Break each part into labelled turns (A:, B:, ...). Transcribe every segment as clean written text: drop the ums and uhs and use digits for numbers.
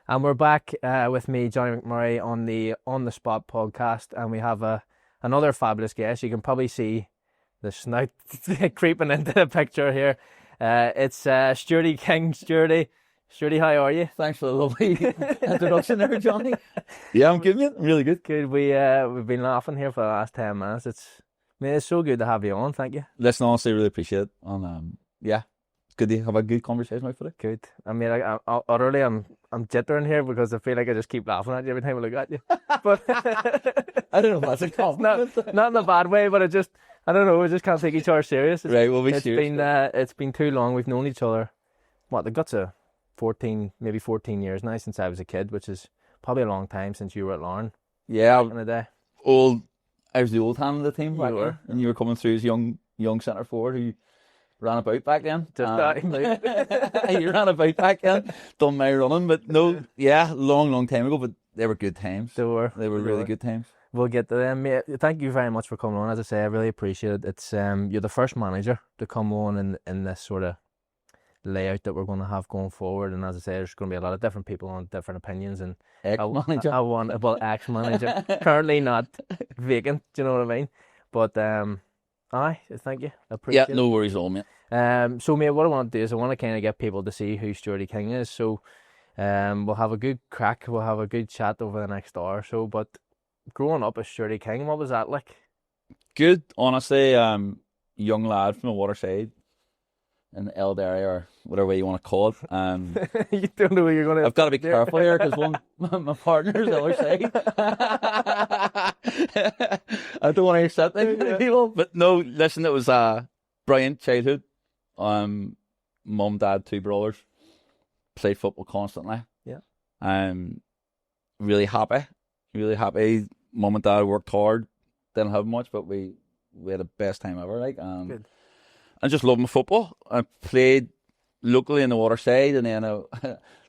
A: And we're back with me, Johnny McMurray, on the Spot podcast, and we have another fabulous guest. You can probably see the snout creeping into the picture here. It's Stuart King. Stuarty, how are you?
B: Thanks for the lovely introduction there, Johnny. Yeah, I'm good, mate. I'm really good.
A: Good. We've been laughing here for the last 10 minutes. It's so good to have you on. Thank you.
B: Listen, honestly, really appreciate it. And yeah, it's good to have a good conversation with you.
A: Good. I mean, I'm jittering here because I feel like I just keep laughing at you every time I look at you. But
B: I don't know if that's a compliment.
A: not in a bad way, but I don't know. We just can't take each other serious.
B: Right, we'll be serious.
A: It's been too long. We've known each other. What, the guts of 14 years now since I was a kid, which is probably a long time since you were at Lauren.
B: Yeah,
A: in a day.
B: I was the old hand of the team back then, and you were coming through as young centre forward who ran about back then. You ran about back then, done my running, but no, yeah, long time ago. But they were good times. They were really good times.
A: We'll get to them, mate. Thank you very much for coming on. As I say, I really appreciate it. It's you're the first manager to come on in this sort of layout that we're going to have going forward, and as I say, there's going to be a lot of different people on different opinions. And
B: ex-manager,
A: ex-manager, currently not vacant. Do you know what I mean? But thank you. I appreciate it.
B: Yeah, no worries at all, mate.
A: So mate, what I want to do is I want to kind of get people to see who Stuart King is. So we'll have a good crack. We'll have a good chat over the next hour or so. But growing up as Stuart King, what was that like?
B: Good, honestly. Young lad from the waterside in the Eld area, or whatever way you want to call it.
A: You don't know what you're going to...
B: I've got to be careful here because my partner's the other side. I don't want to upset people. But no, listen, it was a brilliant childhood. Mum, dad, two brothers. Played football constantly.
A: Yeah.
B: Really happy. Mum and dad worked hard. Didn't have much, but we had the best time ever. Good. I just love my football. I played locally in the waterside, and then I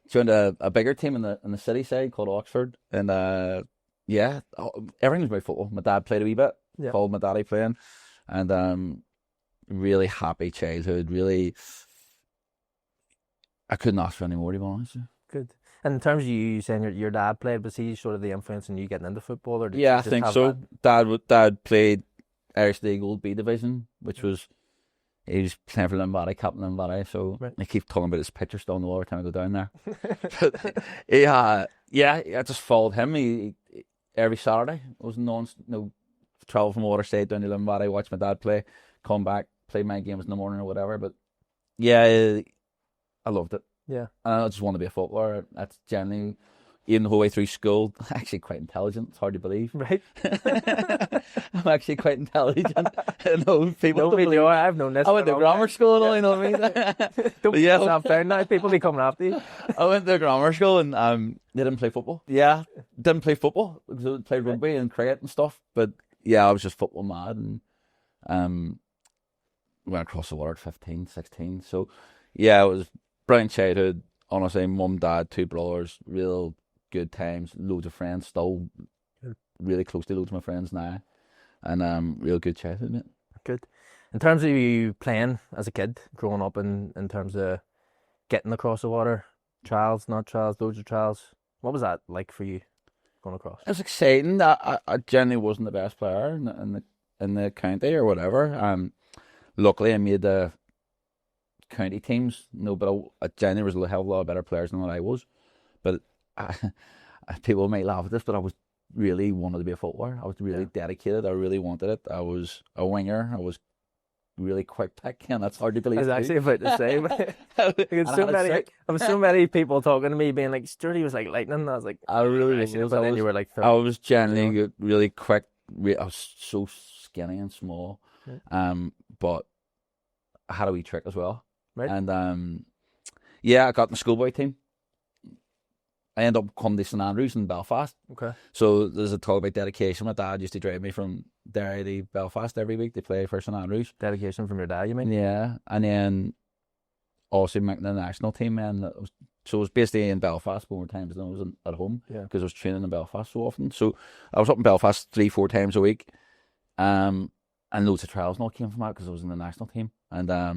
B: joined a bigger team in the city side called Oxford. And everything was about football. My dad played a wee bit. Followed my daddy playing, and really happy childhood. Really, I couldn't ask for any more, to be honest.
A: Good. And in terms of you saying your dad played, was he sort of the influence in you getting into football, or did
B: I
A: you just
B: think
A: have
B: so. Dad played Irish League Old B Division, which was. He was playing for Linfield, captain Linfield, so right. I keep talking about his picture still on the wall every time I go down there. But I just followed him. He every Saturday. I was travel from Waterside down to Linfield, watch my dad play, come back, play my games in the morning or whatever. But yeah, I loved it.
A: Yeah,
B: I just want to be a footballer. That's generally. Even the whole way through school, I'm actually quite intelligent. It's hard to believe.
A: Right.
B: I'm actually quite intelligent. I know people don't believe.
A: I've known this.
B: I went to grammar school and all, you know what I mean?
A: Don't put yourself down now. People be coming after you.
B: I went to grammar school and they didn't play football. Yeah, didn't play football because I played rugby and cricket and stuff. But yeah, I was just football mad and went across the water at 15, 16. So yeah, it was brilliant childhood. Honestly, mum, dad, two brothers, real good times, loads of friends, still really close to loads of my friends now, and real good childhood, mate.
A: Good. In terms of you playing as a kid, growing up in terms of getting across the water, trials, not trials, loads of trials, what was that like for you going across?
B: It was exciting. I generally wasn't the best player in the county or whatever. Luckily I made the county teams, but I generally was a hell of a lot better players than what I was. But people might laugh at this, but I was really wanted to be a footballer. I was really dedicated. I really wanted it. I was a winger. I was really quick pick, and that's hard to believe.
A: I was actually about to say, so many people talking to me being like, Sturdy was like lightning. And I was like,
B: I really was.
A: But then you were like,
B: I was generally really quick. I was so skinny and small, but I had a wee trick as well.
A: Right.
B: And I got in the schoolboy team. I ended up coming to St Andrews in Belfast.
A: Okay.
B: So there's a talk about dedication. My dad used to drive me from Derry to Belfast every week to play for St Andrews.
A: Dedication from your dad, you mean?
B: Yeah. And then also making the national team, so it was basically in Belfast more times than I was at home.
A: Yeah.
B: Because I was training in Belfast so often. So I was up in Belfast 3-4 times a week. And loads of trials and all came from that because I was in the national team. And I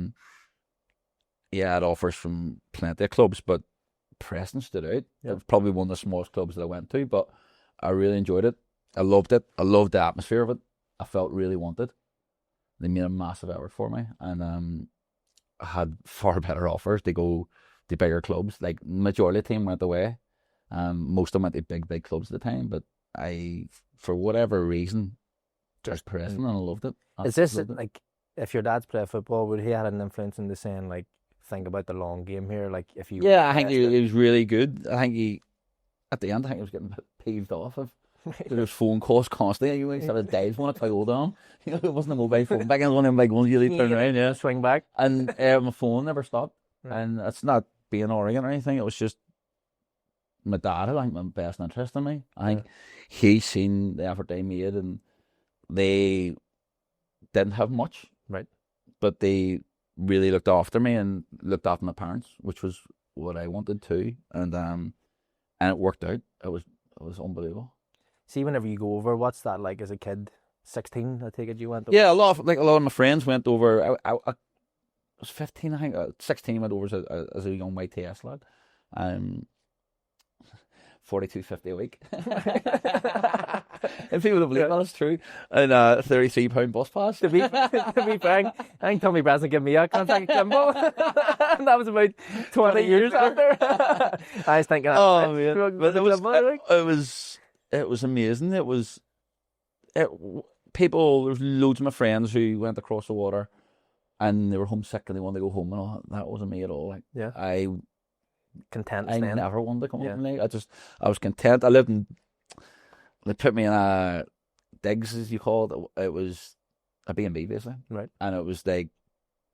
B: had offers from plenty of clubs, but Preston stood out.
A: Yeah.
B: It was probably one of the smallest clubs that I went to, but I really enjoyed it. I loved it. I loved the atmosphere of it. I felt really wanted. They made a massive effort for me, and I had far better offers to go to bigger clubs. Like, majority of the team went away. Most of them went to big clubs at the time, but I, for whatever reason, just Preston, and I loved it.
A: Is this like, if your dad's played football, would he had an influence into saying, like, think about the long game here? Like, if you
B: I think he was really good. I think at the end, I think he was getting a bit peeved off of. There was phone calls constantly. You used to have a dial phone, I hold on. It wasn't a mobile phone. Back in one of them big ones, you turn around,
A: swing back.
B: And my phone never stopped. Right. And it's not being arrogant or anything. It was just my dad had, I think, my best interest in me. I think he seen the effort they made, and they didn't have much.
A: Right.
B: But they really looked after me and looked after my parents, which was what I wanted to. And it worked out. It was unbelievable.
A: See, whenever you go over, what's that like as a kid? 16, I take it you went over?
B: Yeah, a lot of my friends went over. I was 15, I think. 16 went over as a young YTS lad. 42.50 a week. If people don't believe that, it's true. And £33 bus pass.
A: To be frank, I think Tommy Branston gave me a contact Kimbo. That was about 20 years after. I was thinking,
B: oh man, but it was amazing. People. There's loads of my friends who went across the water, and they were homesick and they wanted to go home, and all that wasn't me at all. Like,
A: yeah,
B: I never wanted to come home. Like, I was content. They put me in a digs, as you call it. It was a B&B basically,
A: right?
B: And it was like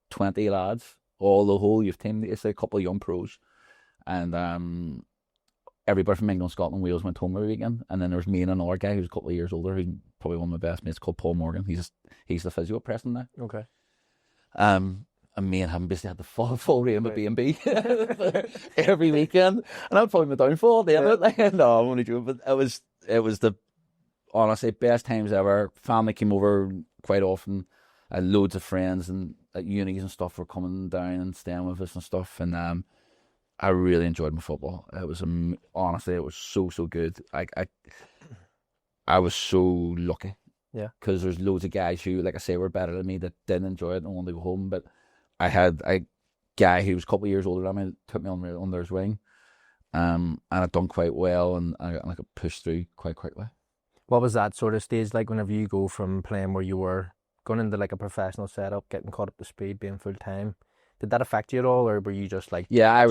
B: 20 lads, all the whole youth team. It's like a couple of young pros, and everybody from England, Scotland, Wales went home every weekend. And then there was me and another guy who's a couple of years older, who's probably one of my best mates, called Paul Morgan. He's the physio at Preston now.
A: Okay.
B: And me and him basically had the full reign of B&B every weekend, and that was probably my downfall. No, I'm only joking, but it was the honestly best times ever. Family came over quite often, loads of friends and at unis and stuff were coming down and staying with us and stuff, and I really enjoyed my football. It was honestly, it was so good. I was so lucky.
A: Yeah,
B: because there's loads of guys who, like I say, were better than me that didn't enjoy it and wanted to go home. But I had a guy who was a couple of years older than me, took me under his wing, and I'd done quite well, and I could push through quite quickly. What
A: was that sort of stage like whenever you go from playing where you were going into like a professional setup, getting caught up to speed, being full time? Did that affect you at all, or were you just like?
B: Yeah, I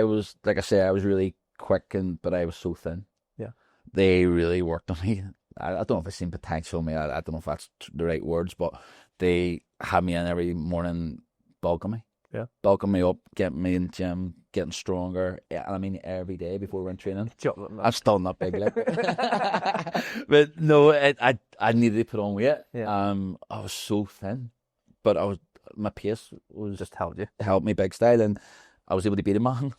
B: was like I say, I was really quick, but I was so thin.
A: Yeah,
B: they really worked on me. I don't know if I've seen potential in me. I don't know if that's the right words, but they had me in every morning, bulking me.
A: Yeah.
B: Bulking me up, getting me in the gym, getting stronger. And I mean, every day before we went training. I'm still not big, like. But no, I needed to put on weight.
A: Yeah.
B: I was so thin, but my pace was
A: just helped
B: me big style, and I was able to beat a man,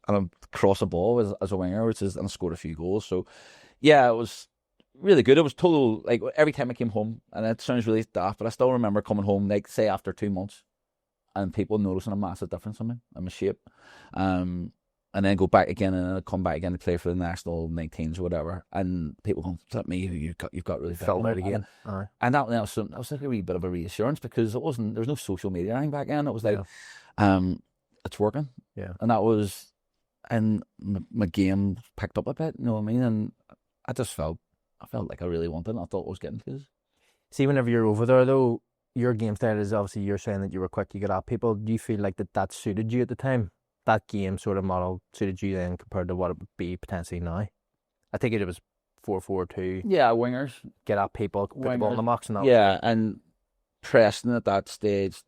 B: and cross a ball as a winger, and I scored a few goals. So, yeah, it was really good. It was total, like, every time I came home, and it sounds really daft, but I still remember coming home, like, say after 2 months, and people noticing a massive difference in me and my shape, and then go back again, and come back again to play for the national 19s or whatever, and people going, "Is that me? You've got really
A: felt out again."
B: And that was like a wee bit of a reassurance, because there was no social media or anything back then. It was like, it's working.
A: Yeah.
B: And that was, and my game picked up a bit, you know what I mean? And I felt like I really wanted it. I thought I was getting to.
A: See, whenever you're over there though, your game style is obviously, you're saying that you were quick, you got at people. Do you feel like that suited you at the time? That game sort of model suited you then compared to what it would be potentially now? I think it was 4-4-2.
B: Yeah, wingers.
A: Get at people, put the ball in the box and that.
B: Yeah, and Preston at that stage,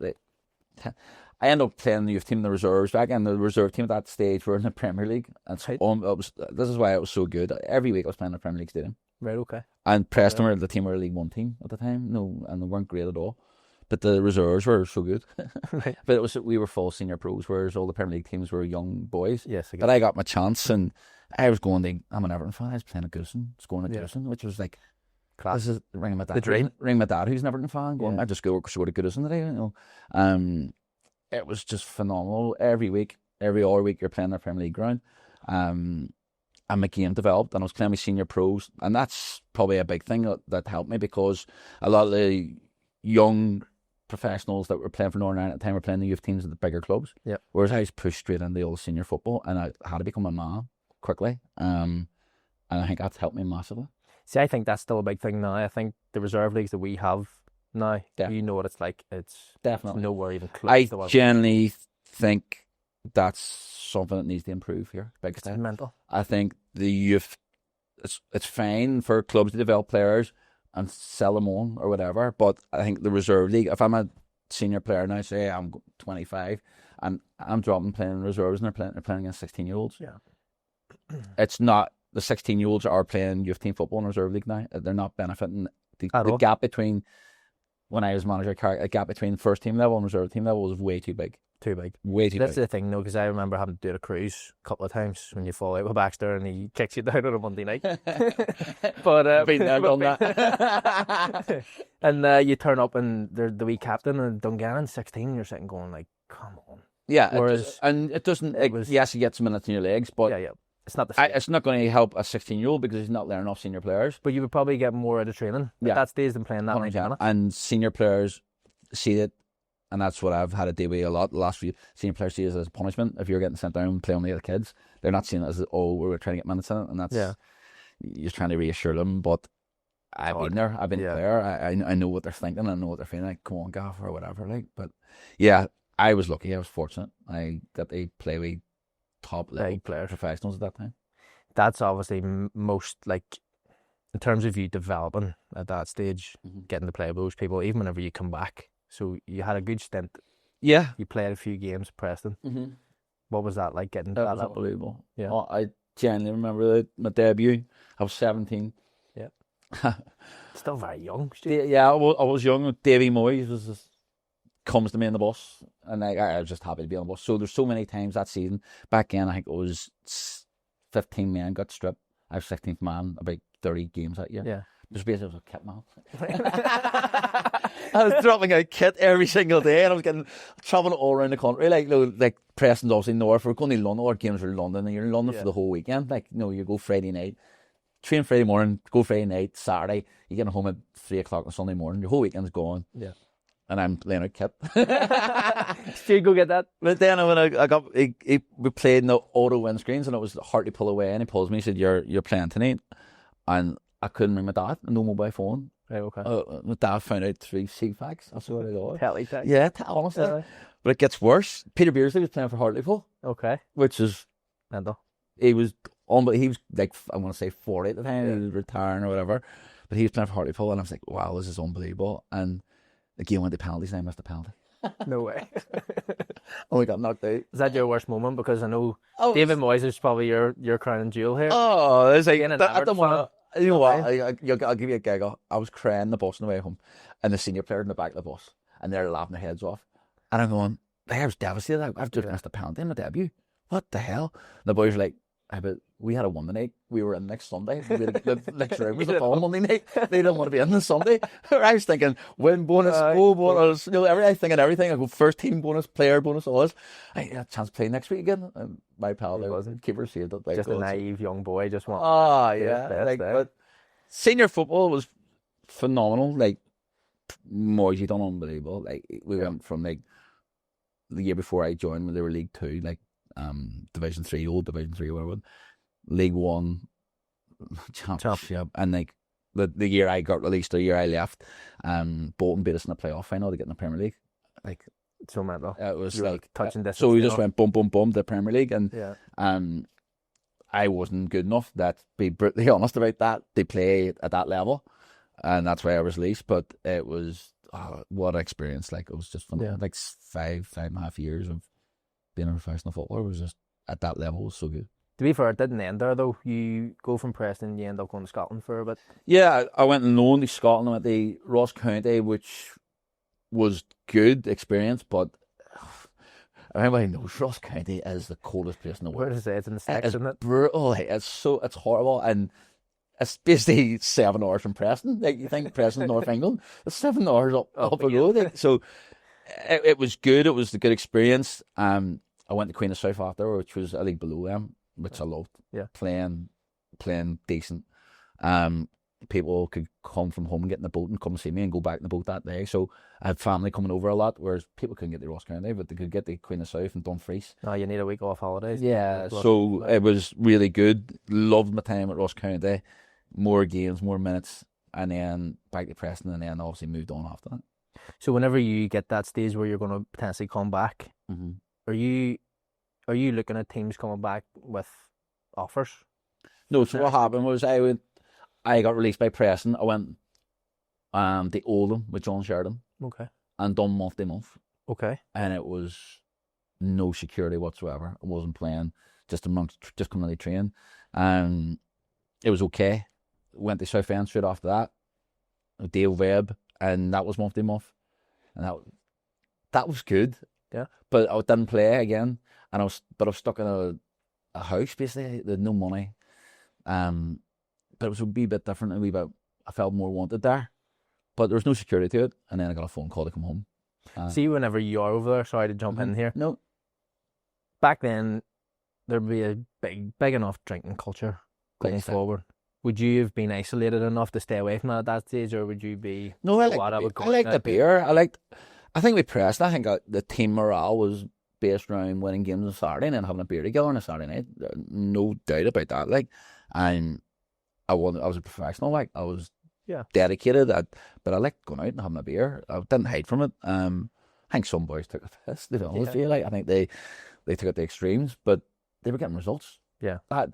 B: I ended up playing the youth team in the reserves back, and the reserve team at that stage were in the Premier League. And this is why it was so good. Every week I was playing in the Premier League stadium.
A: Right, okay.
B: And Preston were the team, were a League One team at the time. No, and they weren't great at all. But the reserves were so good.
A: Right.
B: But we were full senior pros, whereas all the Premier League teams were young boys.
A: Yes.
B: But I got my chance, and I was I'm an Everton fan. I was playing at Goodison, scoring at Goodison, which was like, class. This is ringing my dad.
A: The dream.
B: Ring my dad, who's an Everton fan. Going, I just scored at Goodison today. You know, it was just phenomenal every week. every other week you're playing their Premier League ground. And my game developed, and I was playing with senior pros, and that's probably a big thing that helped me, because a lot of the young professionals that were playing for Northern Ireland at the time were playing the youth teams at the bigger clubs.
A: Yep.
B: Whereas I was pushed straight into the old senior football, and I had to become a man quickly. And I think that's helped me massively.
A: See, I think that's still a big thing now. I think the reserve leagues that we have now,
B: Definitely.
A: you know what it's like. It's
B: Definitely
A: nowhere even close
B: I
A: to what
B: genuinely think that's something that needs to improve here. Big
A: it's
B: time.
A: mental.
B: I think the youth, it's fine for clubs to develop players and sell them on or whatever, but I think the reserve league, if I'm a senior player now, say I'm 25, and I'm dropping playing reserves, and they're playing against 16-year-olds.
A: Yeah.
B: It's not, the 16-year-olds are playing youth team football in reserve league now. They're not benefiting. The gap between, when I was manager, the gap between first team level and reserve team level was way too big.
A: Too big.
B: Way too
A: That's
B: big.
A: the thing, though, because I remember having to do a cruise a couple of times when you fall out with Baxter and he kicks you down on a Monday night. But
B: been there, done that.
A: And you turn up and they're the wee captain and Dungannon 16. You're sitting going like, come on.
B: Yeah,
A: Whereas
B: it doesn't. Yes, you get some minutes in your legs, but
A: yeah, it's not the same.
B: it's not going to help a 16-year-old because he's not learning off senior players.
A: But you would probably get more out of training at that stage than playing that many minutes.
B: And senior players see it, and that's what I've had to deal with a lot. The last few senior players see it as a punishment. If you're getting sent down and play on the other kids, they're not seeing it as, oh, we're trying to get minutes in it, and that's you're trying to reassure them. But I've been there, I've been there. I know what they're thinking, I know what they're feeling. Like, come on, Gaff, or whatever. Like, but yeah, I was lucky. I was fortunate. That they play with top level players, professionals at that time.
A: That's obviously most, like, in terms of you developing at that stage, getting to play with those people, even whenever you come back. So you had a good stint.
B: Yeah.
A: You played a few games at Preston. What was that like, getting to that level?
B: Unbelievable.
A: Yeah.
B: Oh, I genuinely remember my debut. I was 17.
A: Yeah. Still very young.
B: Yeah, I was young. Davy Moyes comes to me in the bus, and I was just happy to be on the bus. So there's so many times that season. Back in, I think it was 15 men got stripped. I was 16th man, about 30 games that year.
A: Yeah.
B: Just basically, I was a kit man. I was dropping out kit every single day, and I was traveling all around the country. Like Preston's obviously north. We're going to London. Our games are in London, and you're in London for the whole weekend. Like, you go Friday night, train Friday morning, go Friday night, Saturday. You get home at 3 o'clock on Sunday morning. Your whole weekend's gone.
A: Yeah.
B: And I'm playing out kit.
A: Did you go get that?
B: But then when I got, we played in the auto windscreens, and it was hard to pull away. And he pulls me. He said, "You're playing tonight," and I couldn't ring my dad. No mobile phone.
A: Right, okay.
B: My dad found out through CFAX. That's what it was.
A: Teletext.
B: Yeah, honestly. But it gets worse. Peter Beardsley was playing for Hartlepool.
A: Okay.
B: Which is
A: mental.
B: He was like, I want to say 40 at the time. He was retiring or whatever. But he was playing for Hartlepool, and I was like, wow, this is unbelievable. And the game went to penalties, and I missed a penalty.
A: No way.
B: Oh, we got knocked out.
A: Is that your worst moment? Because I know David Moyes is probably your crown jewel here.
B: Oh, it's like,
A: I don't want to.
B: You know what? I'll give you a giggle. I was crying the bus on the way home, and the senior players in the back of the bus, and they're laughing their heads off. And I'm going, I was devastated. I've just missed a penalty in my debut. What the hell? And the boys were like, but we had a one night. We were in next Sunday. The next round was a fall Monday night. They didn't want to be in the Sunday. I was thinking win bonus, goal bonus, everything and everything. I go first team bonus, player bonus, all this. I had a chance to play next week again. And my pal, the keeper saved it.
A: Just a naive young boy, just want.
B: Oh yeah, but senior football was phenomenal. Like Moyes, done unbelievable. Like we went from like the year before I joined when they were League Two, like. Division 3, old Division 3, whatever, League 1, Championship, and like the year I got released, the year I left, Bolton beat us in the playoff final to get in the Premier League. Like,
A: so mental.
B: It was
A: you
B: like
A: touching distance.
B: So we just went boom, boom, boom to the Premier League, and
A: yeah.
B: I wasn't good enough. That be brutally honest about that. They play at that level, and that's why I was released. But it was what an experience! Like it was just fun. Like 5.5 years of being a professional footballer was just at that level was so good.
A: To be fair, it didn't end there though. You go from Preston, you end up going to Scotland for a bit.
B: Yeah, I went on loan to Scotland. I went to Ross County, which was good experience, but everybody knows Ross County is the coldest place in the world.
A: Where does it say? It's in the States, isn't it?
B: Brutal. It's horrible, and it's basically 7 hours from Preston. Like you think Preston's North England, it's 7 hours up a road. So it was good. It was a good experience. I went to Queen of South after, which was a league below them, which I loved.
A: Yeah.
B: Playing decent. People could come from home and get in the boat and come see me and go back in the boat that day. So I had family coming over a lot, whereas people couldn't get to Ross County, but they could get to Queen of South and Dumfries.
A: Oh, you need a week off holidays.
B: Yeah, so it was really good. Loved my time at Ross County. More games, more minutes, and then back to Preston, and then obviously moved on after that.
A: So whenever you get that stage where you're going to potentially come back, are you looking at teams coming back with offers?
B: No, so what happened was I got released by Preston. I went to Oldham with John Sheridan.
A: Okay.
B: And done month to month.
A: Okay.
B: And it was no security whatsoever. I wasn't playing, just coming to train. It was okay. Went to Southend straight after that. Dale Webb, and that was month to month. And that was good.
A: Yeah.
B: But I didn't play again. And I was stuck in a house basically. There's no money. But it was a wee bit different, I felt more wanted there. But there was no security to it, and then I got a phone call to come home.
A: See, whenever you are over there, sorry to jump in here.
B: No.
A: Back then, there'd be a big enough drinking culture going forward. Would you have been isolated enough to stay away from that at that stage, or would you be?
B: No, I like the beer. I think we pressed. I think the team morale was based around winning games on Saturday and then having a beer together on a Saturday night. No doubt about that. I was a professional. I was dedicated. But I liked going out and having a beer. I didn't hide from it. I think some boys took a piss. To be honest with you, I think they took it to extremes, but they were getting results.
A: Yeah,
B: I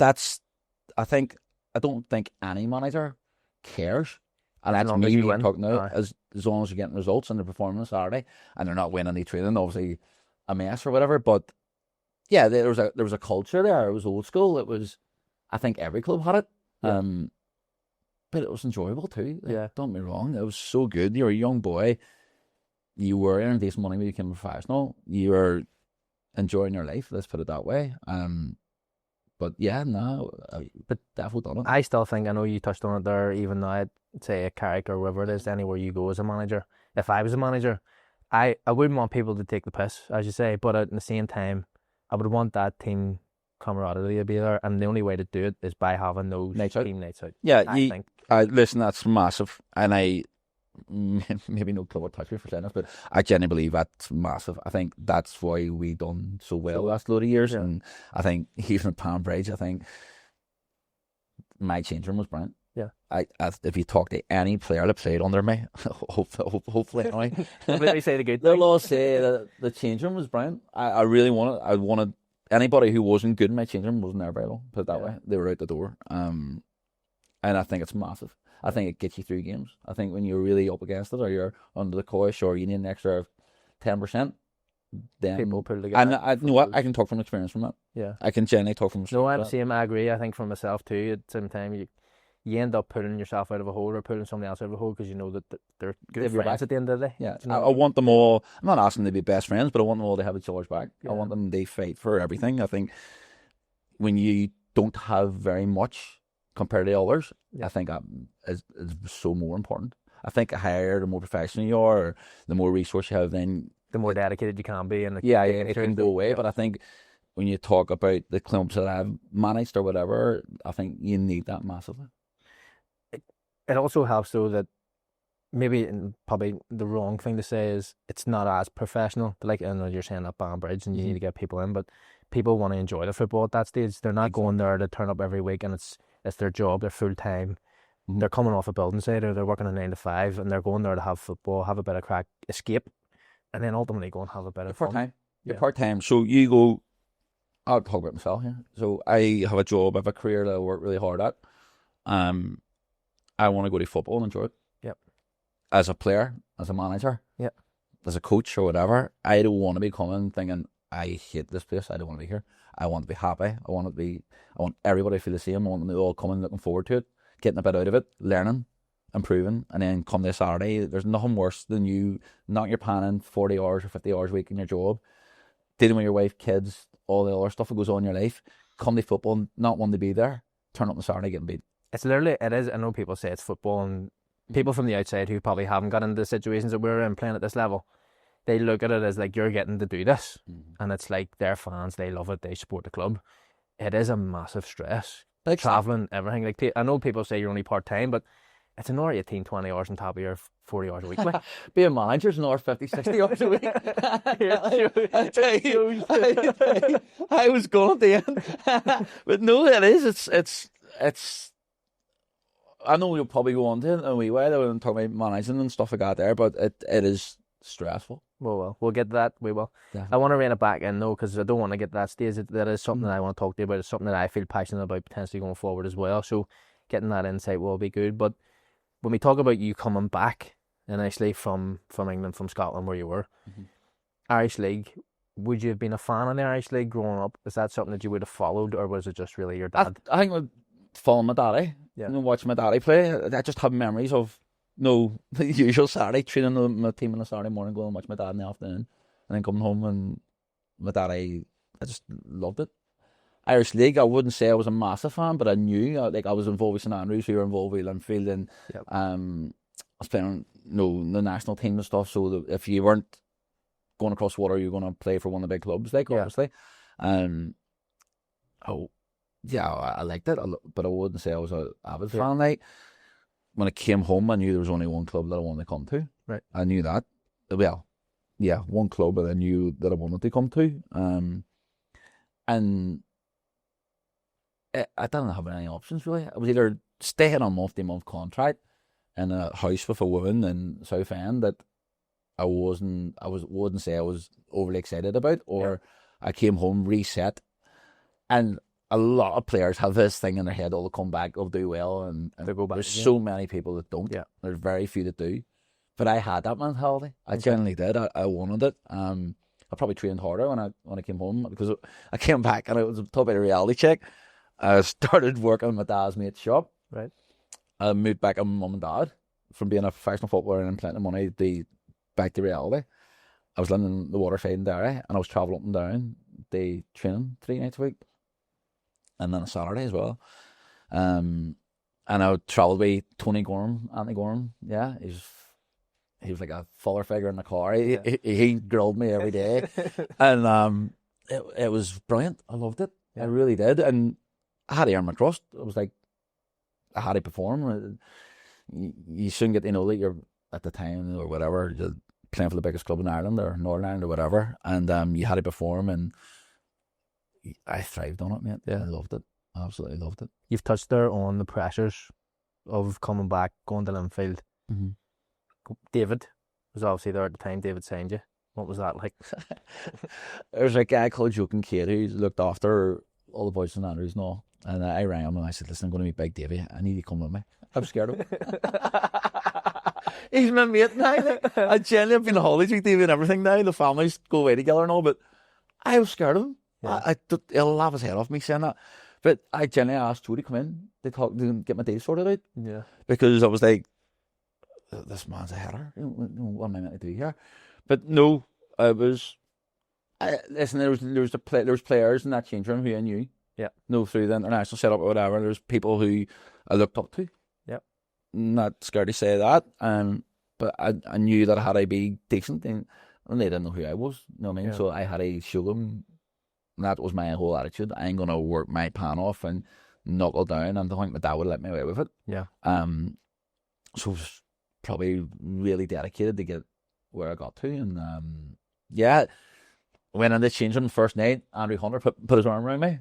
B: don't think any manager cares. And that's
A: me
B: talking now. As long as you're getting results and they're performing on Saturday and they're not winning any training, obviously a mess or whatever. But yeah, there was a culture there. It was old school. It was, I think every club had it. Yeah. But it was enjoyable too. Don't get me wrong. It was so good. You were a young boy. You were earning decent money when you became a professional. You were enjoying your life. Let's put it that way. But definitely done it.
A: I still think, I know you touched on it there, even though I'd say a Carrick or wherever it is, anywhere you go as a manager. If I was a manager, I wouldn't want people to take the piss, as you say, but at the same time, I would want that team camaraderie to be there, and the only way to do it is by having those team nights out.
B: Yeah, listen, that's massive, and I maybe no club would touch me for saying this, but I genuinely believe that's massive. I think that's why we done so well the last load of years, and I think even at Palm Bridge, I think my change room was brilliant.
A: Yeah,
B: if you talk to any player that played under me, hopefully anyway,
A: they say the good.
B: They'll all say that the change room was brilliant. I really wanted anybody who wasn't good in my change room wasn't there very long. Put it that way, they were out the door. And I think it's massive. I think it gets you through games. I think when you're really up against it, or you're under the cosh, or you need an extra 10%, then
A: people put it together.
B: And I know what I can talk from experience from that.
A: Yeah,
B: I can genuinely talk from experience.
A: No, I'm the same. I agree. I think for myself too. At the same time, you end up pulling yourself out of a hole or pulling somebody else out of a hole because you know that they're good friends at the end of the day.
B: Yeah,
A: you know?
B: I want them all. I'm not asking them to be best friends, but I want them all to have each other's back.
A: Yeah.
B: I want them to fight for everything. I think when you don't have very much compared to others, I think that is so more important. I think the higher, the more professional you are, or the more resource you have, then
A: the more dedicated you can be. And
B: it can go away. But I think when you talk about the clubs that I've managed or whatever, I think you need that massively.
A: It also helps though that maybe probably the wrong thing to say is it's not as professional. Like, I know you're saying that Palm Bridge and you need to get people in, but people want to enjoy the football at that stage. They're not going there to turn up every week and it's their job, they're full time. They're coming off a building site or they're working a 9 to 5 and they're going there to have football, have a bit of crack, escape, and then ultimately go and have a bit of fun.
B: You're part-time. So you go, I'll talk about myself here. So I have a job, I have a career that I work really hard at. I want to go to football and enjoy it.
A: Yep.
B: As a player, as a manager, as a coach or whatever, I don't want to be coming thinking, I hate this place, I don't want to be here. I want to be happy. I want everybody to feel the same. I want them to all come in looking forward to it, getting a bit out of it, learning, improving, and then come this Saturday, there's nothing worse than you not your pan in 40 hours or 50 hours a week in your job, dealing with your wife, kids, all the other stuff that goes on in your life, come to football, not want to be there, turn up on Saturday, getting beat.
A: It is, I know people say it's football, and people from the outside who probably haven't got into the situations that we're in playing at this level, they look at it as like you're getting to do this, and it's like their fans, they love it, they support the club. It is a massive stress,
B: Like
A: traveling, everything. Like I know people say you're only part time, but it's another 18, 20 hours on top of your 40 hours a week. Like.
B: being manager's another 50, 60 hours a week. I was going to end. But no, it is. It's. I know you'll probably go on to it in a wee while and talk about managing and stuff like that there, but it is stressful.
A: We'll get to that. We will.
B: Definitely.
A: I want to rein it back in though, because I don't want to get to that stage. That is something that I want to talk to you about. It's something that I feel passionate about potentially going forward as well. So getting that insight will be good. But when we talk about you coming back initially from England, from Scotland where you were, Irish League, would you have been a fan of the Irish League growing up? Is that something that you would have followed, or was it just really your dad?
B: I think I'd follow my daddy.
A: Yeah.
B: Watch my daddy play. I just have memories of the usual Saturday, training my team on a Saturday morning, going and watch my dad in the afternoon, and then coming home and my daddy. I just loved it. Irish League, I wouldn't say I was a massive fan, but I knew, I was involved with St Andrews, we were involved with Linfield, and I was playing the national team and stuff, so if you weren't going across water, you were going to play for one of the big clubs, obviously. I liked it, but I wouldn't say I was an avid fan. Like, when I came home, I knew there was only one club that I wanted to come to.
A: Right.
B: I knew that. Well, yeah, one club that I knew that I wanted to come to. And I didn't have any options, really. I was either staying on a multi-month contract in a house with a woman in Southend that I wouldn't say I was overly excited about, or I came home reset. And a lot of players have this thing in their head, they'll come back, they'll do well, and
A: go back,
B: there's so many people that don't.
A: Yeah.
B: There's very few that do. But I had that mentality. I genuinely did. I wanted it. I probably trained harder when I came home, because I came back and I was talking about a reality check. I started working in my dad's mate's shop.
A: Right.
B: I moved back with my mum and dad from being a professional footballer and plenty of money back to reality. I was living in the waterside in Derry, and I was travelling up and down, day training 3 nights a week, and then a Saturday as well. And I travelled with Anthony Gorham. Yeah, he was like a fuller figure in the car. He grilled me every day, and it was brilliant. I loved it. I really did, and I had to earn my trust. It was like I had to perform. You soon get to know that you're, at the time or whatever, you're playing for the biggest club in Ireland or Northern Ireland or whatever, and you had to perform, and I thrived on it, mate. Yeah, I loved it. Absolutely loved it.
A: You've touched there on the pressures of coming back, going to Linfield. David was obviously there at the time. David signed you. What was that like?
B: There's a guy called Joe Kincaid who looked after all the boys in Andrews and all. And I rang him and I said, listen, I'm going to meet Big Davey. I need you to come with me. I'm scared of him. He's my mate now. Like, I genuinely have been on holidays with Davey and everything now. The families go away together and all, but I was scared of him. Yeah. He'll laugh his head off me saying that. But I genuinely asked Joe to come in to get my day sorted out. Yeah. Because I was like, this man's a header. What am I meant to do here? But no, it was. Listen, there was players in that change room who I knew. Yeah. No, through the international setup or whatever. There's people who I looked up to. Yep. Not scared to say that. But I knew that I had to be decent, and they didn't know who I was. You know what I mean? Yeah. So I had to show them. That was my whole attitude. I ain't gonna work my pan off and knuckle down. And I think my dad would let me away with it. Yeah. So I was probably really dedicated to get where I got to, and went in the change room the first night. Andrew Hunter put his arm around me,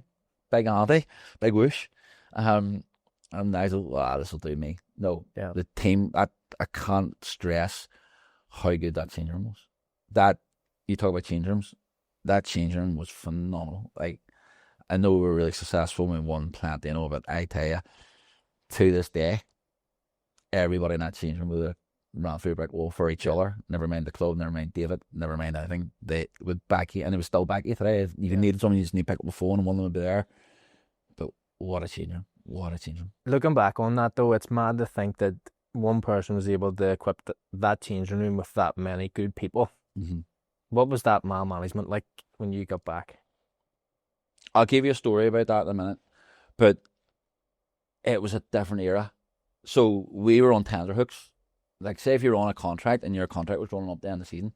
B: big Andy, big whoosh, and I thought, wow, this will do me. No, the team. I can't stress how good that change room was. That, you talk about change rooms, that change room was phenomenal. Like, I know we were really successful when we won plenty, but I tell you, to this day, everybody in that change room would have ran through a brick wall for each other. Never mind the club, never mind David, never mind anything. They would back you, and it was still back you today. If you needed someone, you just need to pick up the phone and one of them would be there. But what a change room. What a change room.
A: Looking back on that, though, it's mad to think that one person was able to equip that changing room with that many good people. Mm-hmm. What was that man management like when you got back?
B: I'll give you a story about that in a minute, but it was a different era. So we were on tenterhooks. Like, say if you're on a contract and your contract was running up the end of the season,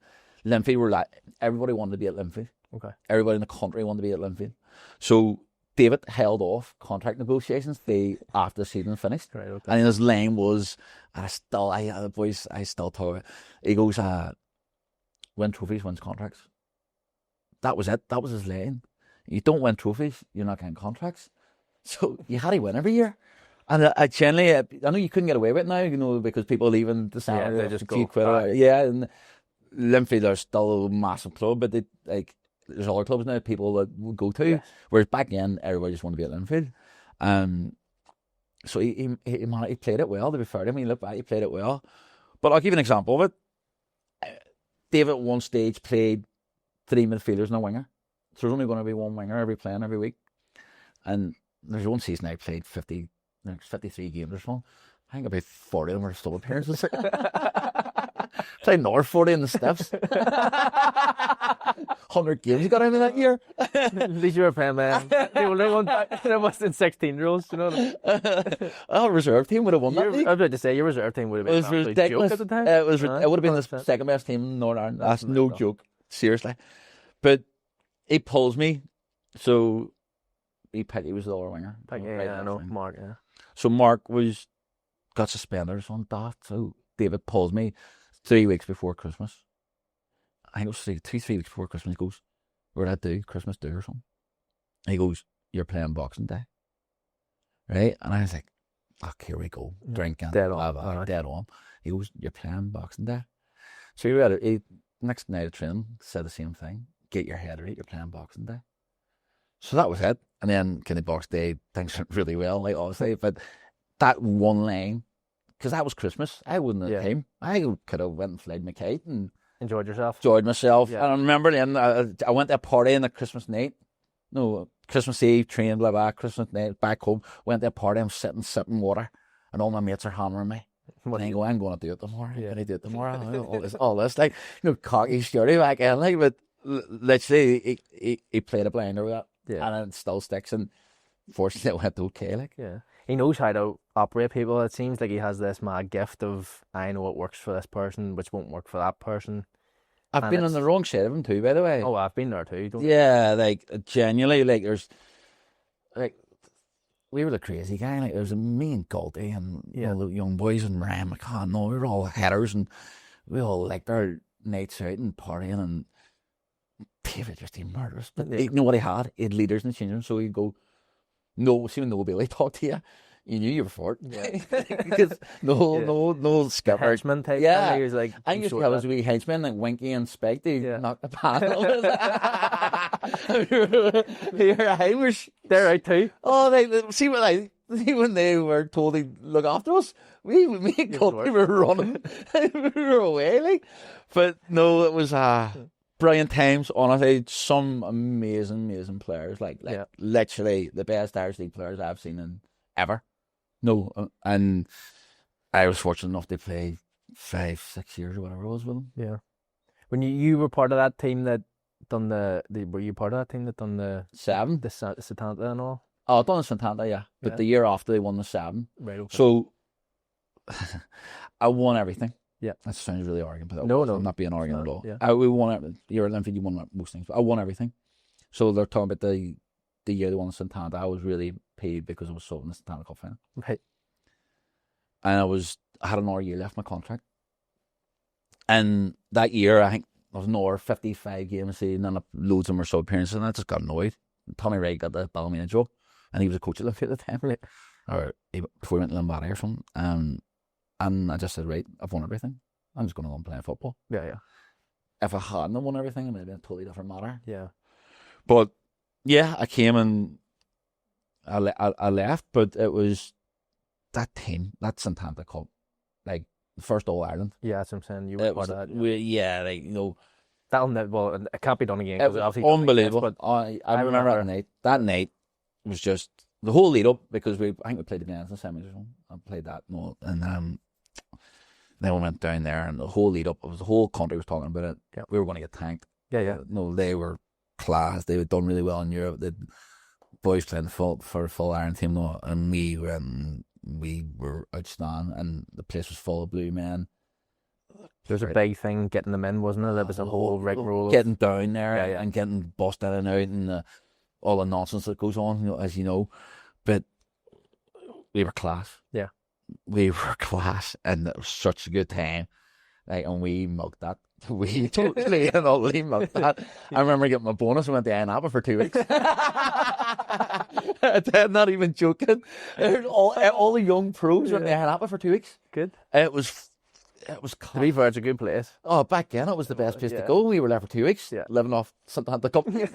B: Linfield were like, everybody wanted to be at Linfield.
A: Okay.
B: Everybody in the country wanted to be at Linfield. So David held off contract negotiations after the season finished.
A: Right, okay.
B: And his line was, and I still talk. He goes, win trophies, wins contracts. That was it. That was his line. You don't win trophies, you're not getting contracts. So you had to win every year. And I generally, I know you couldn't get away with it now, you know, because people leaving the salary,
A: they just
B: a few
A: go.
B: quid. Yeah, and Linfield are still a massive club, but there's other clubs now people that would go to.
A: Yes.
B: Whereas back then, everybody just wanted to be at Linfield. So he played it well, to be fair to him. He looked back, he played it well. But I'll give you an example of it. David at one stage played 3 midfielders and a winger. So there's only going to be one winger playing every week. And there's one season I played 53 games or something. I think about 40 of them were sub appearances. Played another 40 in the Stiffs. 100 games he got out of that year.
A: At least you were playing, man. They were one that wasn't 16-year-olds, you know.
B: Our reserve team would have won that league.
A: I was about to say, your reserve team would have been
B: It was
A: an absolute
B: ridiculous.
A: joke at the time.
B: It would have been
A: 100%.
B: the second best team in Northern Ireland. That's no
A: mental.
B: joke. Seriously. But he pulls me. So he was the other winger.
A: Yeah, I know. Mark, yeah.
B: So Mark got suspended or something. So David pulls me 3 weeks before Christmas. I think it was 3 weeks before Christmas. He goes, "What did I do? Christmas do or something?" And he goes, "You're playing Boxing Day." Right? And I was like, "Fuck, here we go. Drinking.
A: Dead
B: blah,
A: on.
B: blah,
A: Alright.
B: dead on." He goes, "You're playing Boxing Day." So he next night of training said the same thing. "Get your head right. You're playing Boxing Day." So that was it. And then kind of Boxing Day, things went really well, like obviously. But that one line, because that was Christmas, I wouldn't have came. I could have went and flyed my kite and
A: Enjoyed yourself.
B: enjoyed myself.
A: Yeah.
B: And I remember then I went to a party on the Christmas night. No, Christmas Eve, train, blah, blah, Christmas night, back home. Went to a party, I'm sitting, sipping water, and all my mates are hammering me.
A: What
B: And I go, I'm going to do it tomorrow.
A: Yeah.
B: I'm going to do it tomorrow. all this, like, cocky, sturdy back in, like, but literally, he played a blinder with that.
A: Yeah.
B: And it still sticks, and fortunately, it went okay, like.
A: Yeah. He knows how to operate people. It seems like he has this mad gift of, I know what works for this person, which won't work for that person.
B: I've
A: And
B: been on
A: it's-
B: the wrong side of him too, by the way.
A: Oh, I've been there too. Don't
B: Yeah, like, genuinely, like, we were the crazy gang. Like, there was me and Goldie and all the young boys and Ryan McCann. No, we were all headers and we all liked our nights out and partying. And David just murdered us. But you know what he had? He had leaders in the changing room. So he'd go, "No, see when no Billy talked to you, you knew you were for it."
A: Yeah.
B: Because no skipper.
A: henchman type.
B: Yeah.
A: He was like,
B: I used to have his wee henchmen like Winky and Spike to knock the panel.
A: they're out too.
B: Oh, see when they were told to look after us, me and Goldie were running, we were away, like. But no, it was brilliant times. Honestly, some amazing players, like literally the best Irish League players I've seen in ever. No, and I was fortunate enough to play 5-6 years or whatever it was with them.
A: Yeah. When you were part of that team that done were you part of that team that done the
B: 7.
A: the Satanta and all?
B: Oh, done in Santander, yeah. But the year after they won the 7.
A: Right. Okay.
B: So I won everything.
A: Yeah.
B: That sounds really arrogant, but
A: No.
B: I'm not being arrogant at all.
A: Yeah.
B: We won everything. You're at Linfield, you won most things, but I won everything. So they're talking about the year they won the Santander. I was really paid because I was sold in the Santander Cup final.
A: Right.
B: And I had another year left my contract. And that year, I think I was another 55 games a season and loads of them were sub appearances, and I just got annoyed. Tommy Wright got the Ballymena job, and he was a coach at Linfield at the time, right? Or before he went to Limbadia or something. And I just said, right, I've won everything. I'm just going to go and play football.
A: Yeah.
B: If I hadn't won everything, it would have been a totally different matter.
A: Yeah.
B: But yeah, I came and I left, but it was that team, that Santander Cup, like the first All Ireland.
A: Yeah, that's what I'm saying. You were part of that.
B: Like, you know,
A: it can't be done again.
B: it was
A: obviously
B: unbelievable.
A: but
B: I remember that night. That night was just the whole lead up, because I think we played the Glen in the semis or something. I played that, and then we went down there, and the whole lead up, it was the whole country was talking about it.
A: Yeah.
B: We were going to get tanked.
A: Yeah.
B: No, they were class. They had done really well in Europe. The boys playing for a full Iron team, though, and we were outstanding, and the place was full of blue men.
A: There's a big thing getting them in, wasn't it? There was a whole rigmarole.
B: Getting down there
A: Yeah.
B: and getting bussed in and out and all the nonsense that goes on, as you know. But we were class.
A: Yeah.
B: We were class, and it was such a good time. Like, and we milked that. We totally and utterly milked that. I remember getting my bonus and went to Anapa for 2 weeks. I'm not even joking. All the young pros went to Anapa for 2 weeks.
A: Good.
B: It was class.
A: To be fair, it's a good place.
B: Oh, back then it was the best place to go. We were there for 2 weeks, living off Santa Cup.
A: It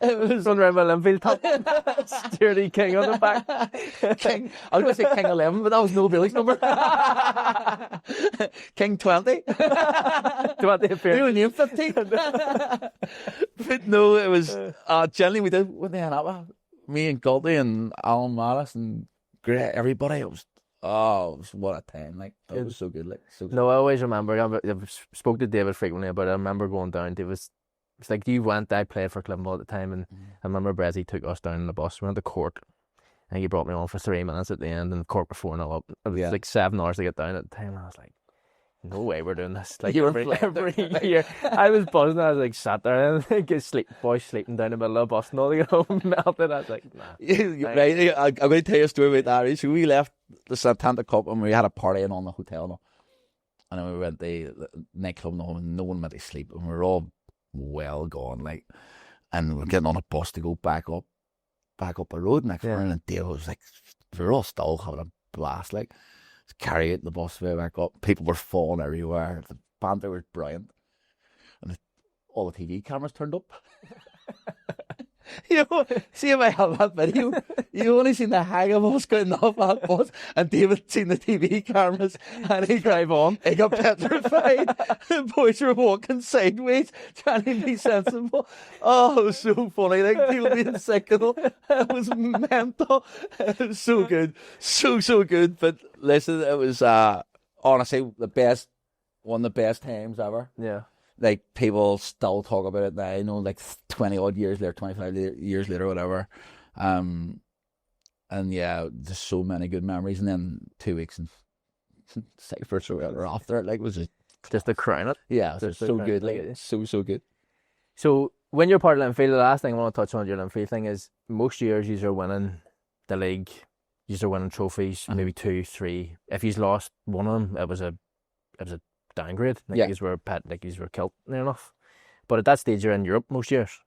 A: was running around by Linfield top. Stuart King on the back.
B: King. I was going to say King 11, but that was no Billy's number. King 20.
A: 20 appearance.
B: You name 15. But no, it was generally we did with the Anapa. Me and Goldie and Alan Mallis and everybody. It was what a time! Like, it was so good. Like, so good.
A: No, I always remember. I've spoke to David frequently about it. I remember going down. It's like you went. I played for Cliftonville at the time, and I remember Brezzy took us down in the bus. We went to Cork, and he brought me on for 3 minutes at the end, and Cork were 4-0 up. It was like 7 hours to get down at the time. And I was like, no way we're doing this. Like, every year, I was buzzing. I was like sat there and boys sleeping down the middle of the bus, and all to get home melted. I was like, nah.
B: Right, I'm going to tell you a story about that. So we left the Santa Cup and we had a party in on the hotel, and then we went to the nightclub and no one went to sleep, and we were all well gone, like, and we're getting on a bus to go back up the road next morning, and Dale was like, we were all still having a blast, like, carry it the bus way back up. People were falling everywhere. The banter was brilliant, and all the TV cameras turned up. You know, see if I have that video. You only seen the hang of us getting off that bus, and David seen the TV cameras, and he drive on. He got petrified. The boys were walking sideways, trying to be sensible. Oh, it was so funny. Like, people being sick and all. It was mental. It was so good, so good. But listen, it was honestly one of the best times ever.
A: Yeah.
B: Like, people still talk about it now, you know, like 20 odd years later, 25 years later, whatever. And yeah, there's so many good memories. And then 2 weeks and Cyprus or after it, like, was
A: just to crown it.
B: Yeah, it was so good. Like, so good.
A: So when you're part of Linfield, the last thing I want to touch on your Linfield thing is most years you are winning the league, you are winning trophies, maybe 2, 3. If you've lost one of them, it was a downgrade. Like, you were killed near enough. But at that stage, you're in Europe most years.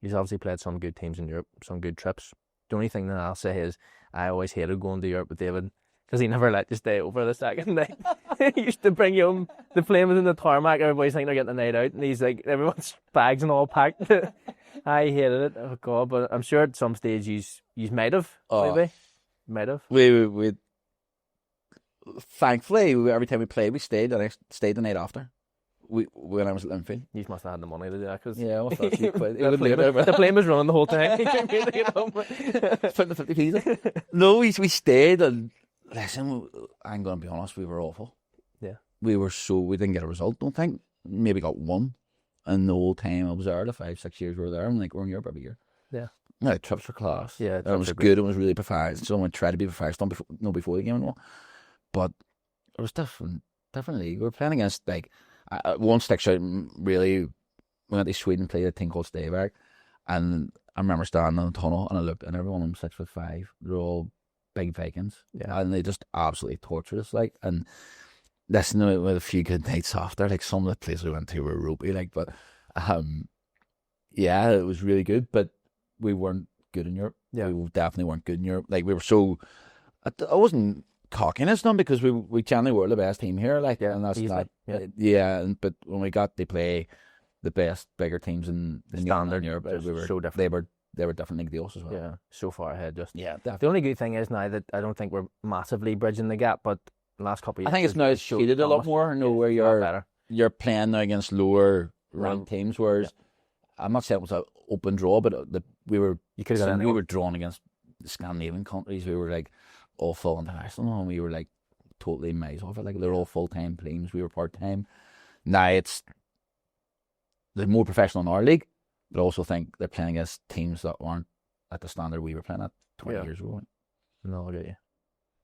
A: You've obviously played some good teams in Europe, some good trips. The only thing that I'll say is I always hated going to Europe with David because he never let you stay over the second night. He used to bring you home. The plane was in the tarmac. Everybody's thinking they're getting the night out, and he's like, everyone's bags and all packed. I hated it. Oh God! But I'm sure at some stage you might have
B: We thankfully, every time we played, we stayed, and I stayed the night after. When I was at Linfield.
A: You must have had the money to do that, because
B: the
A: plane was running the whole time. He couldn't wait to get home.
B: Putting the 50p's. No, we stayed, and listen, I'm going to be honest, we were awful.
A: Yeah.
B: We didn't get a result, don't think. Maybe got one. And the whole time I was there, the 5-6 years we were there, I'm like, we're in Europe every year.
A: Yeah.
B: No, trips were class.
A: Yeah.
B: It was good, it was really professional. Someone tried to be professional before the game and all. But it was different league. We were playing against, like, one sticks out really. We went to Sweden, played a team called Stayberg, and I remember standing in the tunnel and I looked, and everyone of them 6'5". They're all big Vikings, and they just absolutely tortured us. Like, and listening with a few good nights after, like, some of the places we went to were ropey, like, but yeah, it was really good. But we weren't good in Europe. Yeah, we definitely weren't good in Europe. Like, we were so. I wasn't cockiness done because we generally were the best team here, like, and that's not, but when we got to play the best bigger teams in the standard in Europe, we were so different. They were different league deals as well.
A: Yeah, so far ahead.
B: Definitely.
A: The only good thing is now that I don't think we're massively bridging the gap, but the last couple of years,
B: I think it's now shaded a lot more. Where you're playing now against lower ranked teams, whereas I'm not saying it was an open draw, but we were drawn against the Scandinavian countries. We were like all full international, and we were like totally miles off it. Like, they're all full-time teams, we were part-time. Now they're more professional in our league, but I also think they're playing against teams that aren't at the standard we were playing at 20 years ago.
A: No, I get you.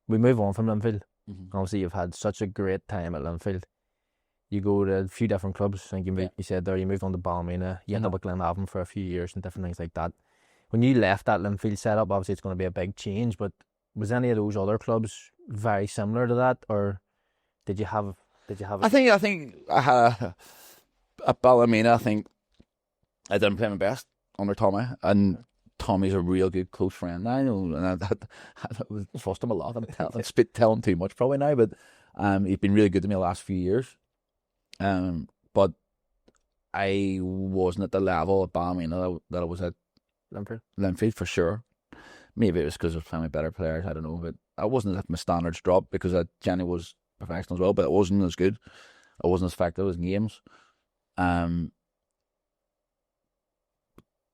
A: we move on from Linfield.
B: Mhm.
A: Obviously, you've had such a great time at Linfield. You go to a few different clubs. I think you said there you moved on to Ballymena. You ended up at Glenavon for a few years and different things like that. When you left that Linfield setup, obviously it's going to be a big change. But was any of those other clubs very similar to that, or did you have?
B: I think I had at Ballymena. I think I didn't play my best under Tommy, and Tommy's a real good close friend now, and I would trust him a lot. I'm telling too much probably now, but he's been really good to me the last few years. But I wasn't at the level at Ballymena that I was at Linfield for sure. Maybe it was because I was playing with better players, I don't know, but I wasn't at my standards dropped because I generally was professional as well, but it wasn't as good. I wasn't as effective as in games.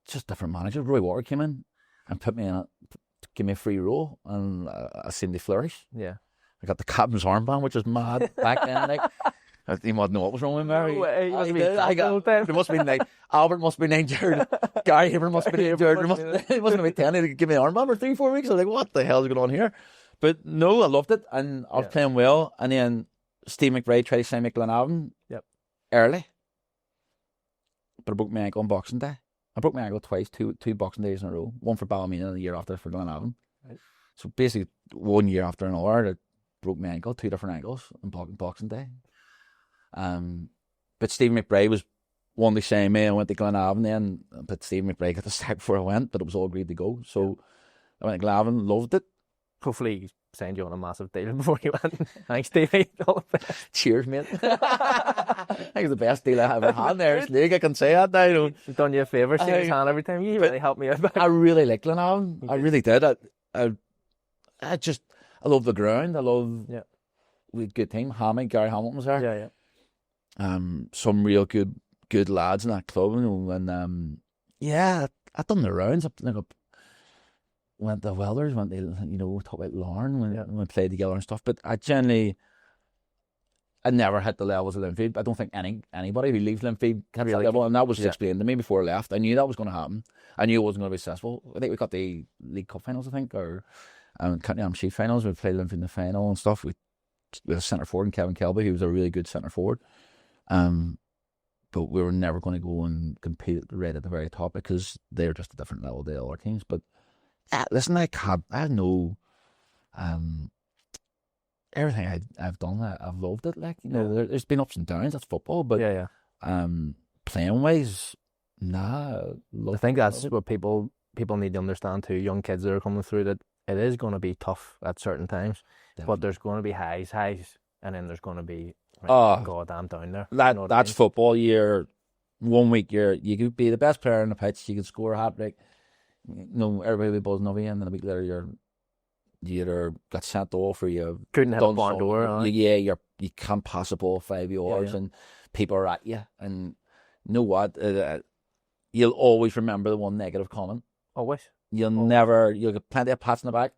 B: Just different managers. Roy Walker came in and put me in give me a free role, and I seemed to flourish.
A: Yeah.
B: I got the captain's armband, which was mad back then. Like, he must know what was wrong with me.
A: No way. There
B: must have been like Albert must have been injured, Gary Haber must have been injured. He wasn't going to be telling me to give me an armband for 3-4 weeks. I was like, what the hell is going on here? But no, I loved it, and I was playing well. And then Steve McBride tried to sign me at Glenavon early, but I broke my ankle on Boxing Day. I broke my ankle twice, two Boxing Days in a row. One for Ballymena and the year after for Glenavon. Right. So basically, 1 year after another, I broke my ankle, 2 different ankles on Boxing Day. But Steve McBride was one to sign me. I went to Glenavon then, but Steve McBride got the sack before I went, but it was all agreed to go. So I went to Glenavon, loved it.
A: Hopefully he signed you on a massive deal before you went. Thanks, Stevie.
B: Cheers, mate. I think it's the best deal I ever had there. League, I can say that now.
A: I've done you a favour, shaking his hand every time. You really helped me out.
B: I really like Glenavon. I really did. I love the ground. I love we had a good team. Gary Hamilton was there. Yeah. Some real good lads in that club, and I done the rounds. I went to Welders, went to talk about Lauren when we played together and stuff. But I never hit the levels of Linfield. I don't think anybody who leaves Linfield can hit that level, and that was explained to me before I left. I knew that was going to happen. I knew it wasn't going to be successful. I think we got the League Cup finals, or County Sheet finals. We played Linfield in the final and stuff. We had a centre forward in Kevin Kelby, who was a really good centre forward. But we were never going to go and compete right at the very top because they're just a different level to the other teams. But listen, I know everything I've done. I've loved it. Like there's been ups and downs. That's football. But playing wise, I
A: think that's what people need to understand too. Young kids that are coming through, that it is going to be tough at certain times, but there's going to be highs, and then there's going to be goddamn down there.
B: That's football. 1 week you could be the best player on the pitch. You could score a hat trick. Everybody will be buzzing over you, and then a week later you either got sent off or you
A: couldn't hit a barn door.
B: You can't pass a ball 5 yards, and people are at you. And you know what? You'll always remember the one negative comment.
A: Always.
B: You'll get plenty of pats in the back,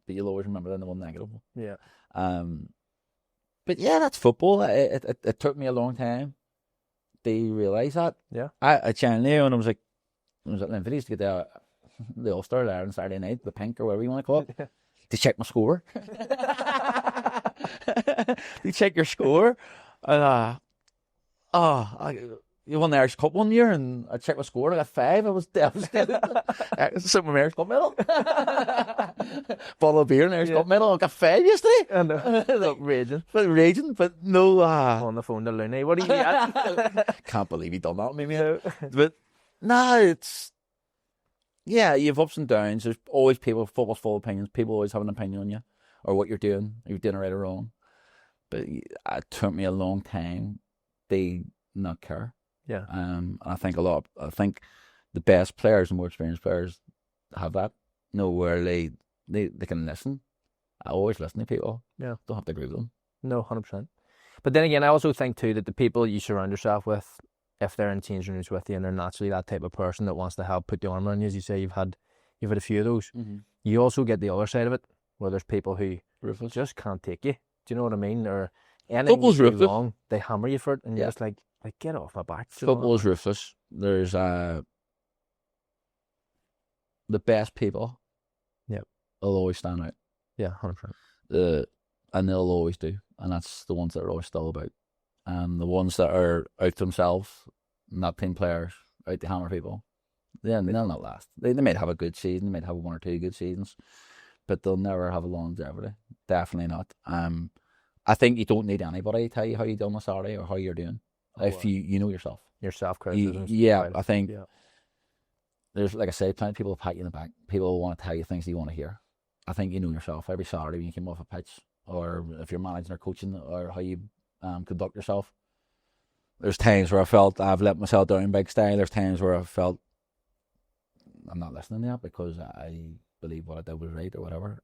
B: but you'll always remember the one negative one.
A: Yeah.
B: But that's football. It took me a long time to realise that.
A: Yeah.
B: I genuinely, when I was at Linfield, I used to get the All-Star there on Saturday night, the pink or whatever you want to call it, to check my score. You check your score. And, you won the Irish Cup 1 year, and I checked my score, and I got 5. I was devastated. Some of my Irish Cup medal. Bottle of beer and Irish Cup medal. I got 5 yesterday.
A: I know.
B: Raging, but no.
A: On the phone to Looney. What are you at?
B: Can't believe he done that to me. But it's you've ups and downs. There's always people. Football's full of opinions. People always have an opinion on you or what you're doing. If you're doing it right or wrong. But it took me a long time to not care.
A: Yeah.
B: I think the best players and more experienced players have that. Where they can listen. I always listen to people.
A: Yeah.
B: Don't have to agree with them.
A: No, 100%. But then again, I also think too that the people you surround yourself with, if they're in changing rooms with you and they're naturally that type of person that wants to help put the arm around you, as you say, you've had a few of those.
B: Mm-hmm.
A: You also get the other side of it, where there's people who just can't take you. Do you know what I mean? Or anything
B: Football's
A: you do
B: ruthless.
A: Wrong, they hammer you for it, and you're just like get off my back.
B: Football is ruthless. There's the best people.
A: Yep.
B: Will always stand out.
A: Yeah, 100%.
B: And they'll always do, and that's the ones that are always still about. And the ones that are out themselves, not team players, out to hammer people, they'll not last. They might have a good season, they might have 1 or 2 good seasons, but they'll never have a longevity. Definitely not. I think you don't need anybody to tell you how you done on Saturday or how you're doing. If you know yourself.
A: Your self-criticism.
B: Yeah, I think there's, like I say, plenty of people pat you in the back. People want to tell you things that you want to hear. I think you know yourself every Saturday when you came off a pitch, or if you're managing or coaching, or how you conduct yourself. There's times where I felt I've let myself down big style. There's times where I felt I'm not listening to that because I believe what I did was right or whatever,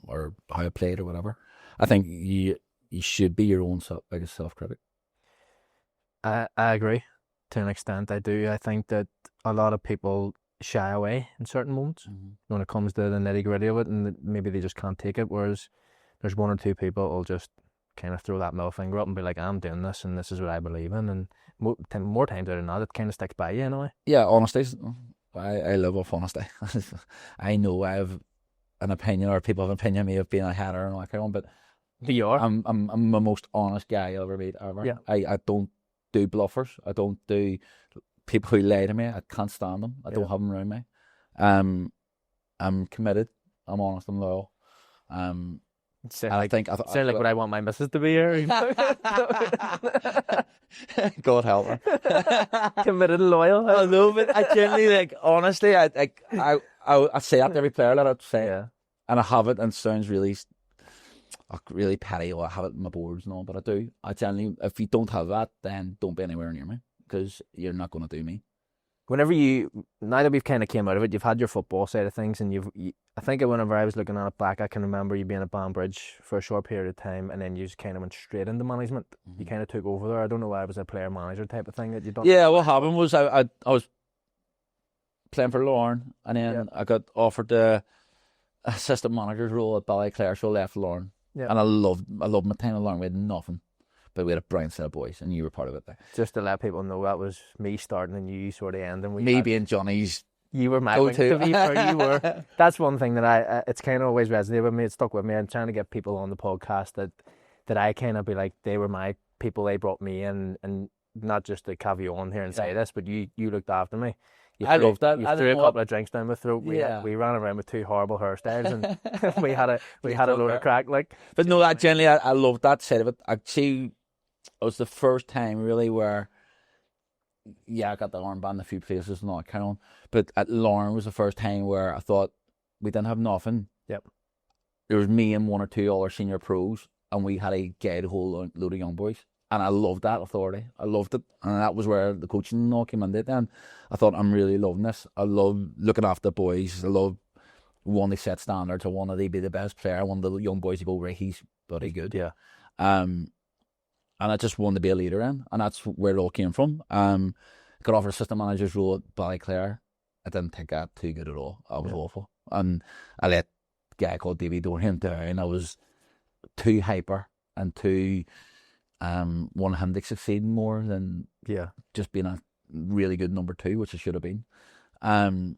B: or how I played or whatever. I think you should be your own biggest self-critic.
A: I agree to an extent. I do. I think that a lot of people shy away in certain moments when it comes to the nitty-gritty of it, and maybe they just can't take it, whereas there's 1 or 2 people who'll just kind of throw that middle finger up and be like, I'm doing this and this is what I believe in, and more times than not it kind of sticks by you in a way.
B: Yeah, honesty. I live off honesty. I know I have an opinion, or people have an opinion of me of being a hater and all that kind of, but
A: you are.
B: I'm the most honest guy you'll ever meet ever.
A: Yeah.
B: I don't do bluffers. I don't do people who lie to me. I can't stand them. I don't have them around me. I'm committed. I'm honest. I'm loyal. I think
A: sound like what I want my missus to be here.
B: God help her.
A: Committed and loyal.
B: I know, but I generally, like, honestly, I say that to every player that I say it, and I have it, and it sounds really petty, or I have it in my boards and all, but I do. I generally, if you don't have that, then don't be anywhere near me, because you're not going to do me.
A: Whenever now that we've kind of came out of it, you've had your football side of things, and I think whenever I was looking at it back, I can remember you being at Banbridge for a short period of time, and then you just kind of went straight into management. You kind of took over there. I don't know why it was a player-manager type of thing that you done.
B: Yeah, what happened was I was playing for Lorne, and then I got offered the assistant manager's role at Ballyclare, so I left Lorne. Yeah. And I loved my time at Lorne. We had nothing, but we had a brilliant set of boys, and you were part of it there.
A: Just to let people know, that was me starting and you sort of ending.
B: Me being Johnny's.
A: You were my go-to. To be fair, you were. That's one thing that it's kind of always resonated with me. It stuck with me. I'm trying to get people on the podcast that I kind of be like, they were my people. They brought me in, and not just to have you on here and say this, but you looked after me.
B: I loved that.
A: You threw a couple of drinks down my throat. We ran around with 2 horrible hairstyles, and we had a load of crack. Like,
B: but no, I generally I loved that side of it. Actually, it was the first time really where, I got the armband a few places and all that kind of, but at Lorne was the first time where I thought we didn't have nothing.
A: Yep.
B: There was me and 1 or 2 other senior pros, and we had a guide a whole load of young boys. And I loved that authority. I loved it. And that was where the coaching and all came into it then. I thought, I'm really loving this. I love looking after the boys. I love one, they set standards. I wanted to be the best player. I wanted the young boys to go, right, he's bloody good.
A: Yeah.
B: And I just wanted to be a leader in. And that's where it all came from. Got offered assistant manager's role at Ballyclare. I didn't take that too good at all. I was awful. And I let a guy called Davey Dorhan down. I was too hyper and too... wanted him to succeed more than just being a really good number 2, which I should have been. And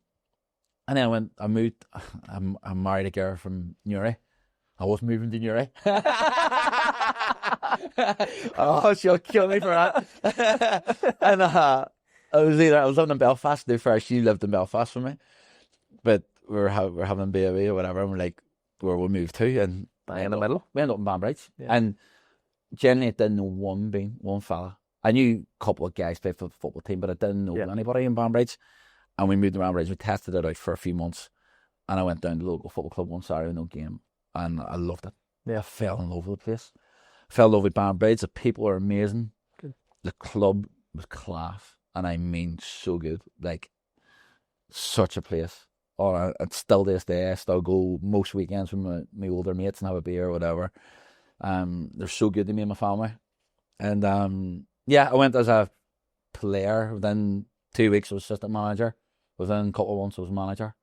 B: then I moved. I married a girl from Newry. I was moving to Newry. Oh, she'll kill me for that. And I was living in Belfast. To be fair, she lived in Belfast for me, but we're having a baby or whatever, and we're like, where we'll move to, and
A: in the middle,
B: we ended up in Banbridge, and. Generally, I didn't know one fella. I knew a couple of guys played for the football team, but I didn't know anybody in Banbridge. And we moved to Banbridge. We tested it out for a few months, and I went down to the local football club one Saturday, no game, and I loved it. Yeah, I fell in love with the place. Fell in love with Banbridge. The people are amazing. Good. The club was class, and I mean so good. Like, such a place. Or it's still this day. I still go most weekends with my older mates and have a beer or whatever. They're so good to me and my family. And I went as a player. Within 2 weeks I was assistant manager. Within a couple of months I was manager.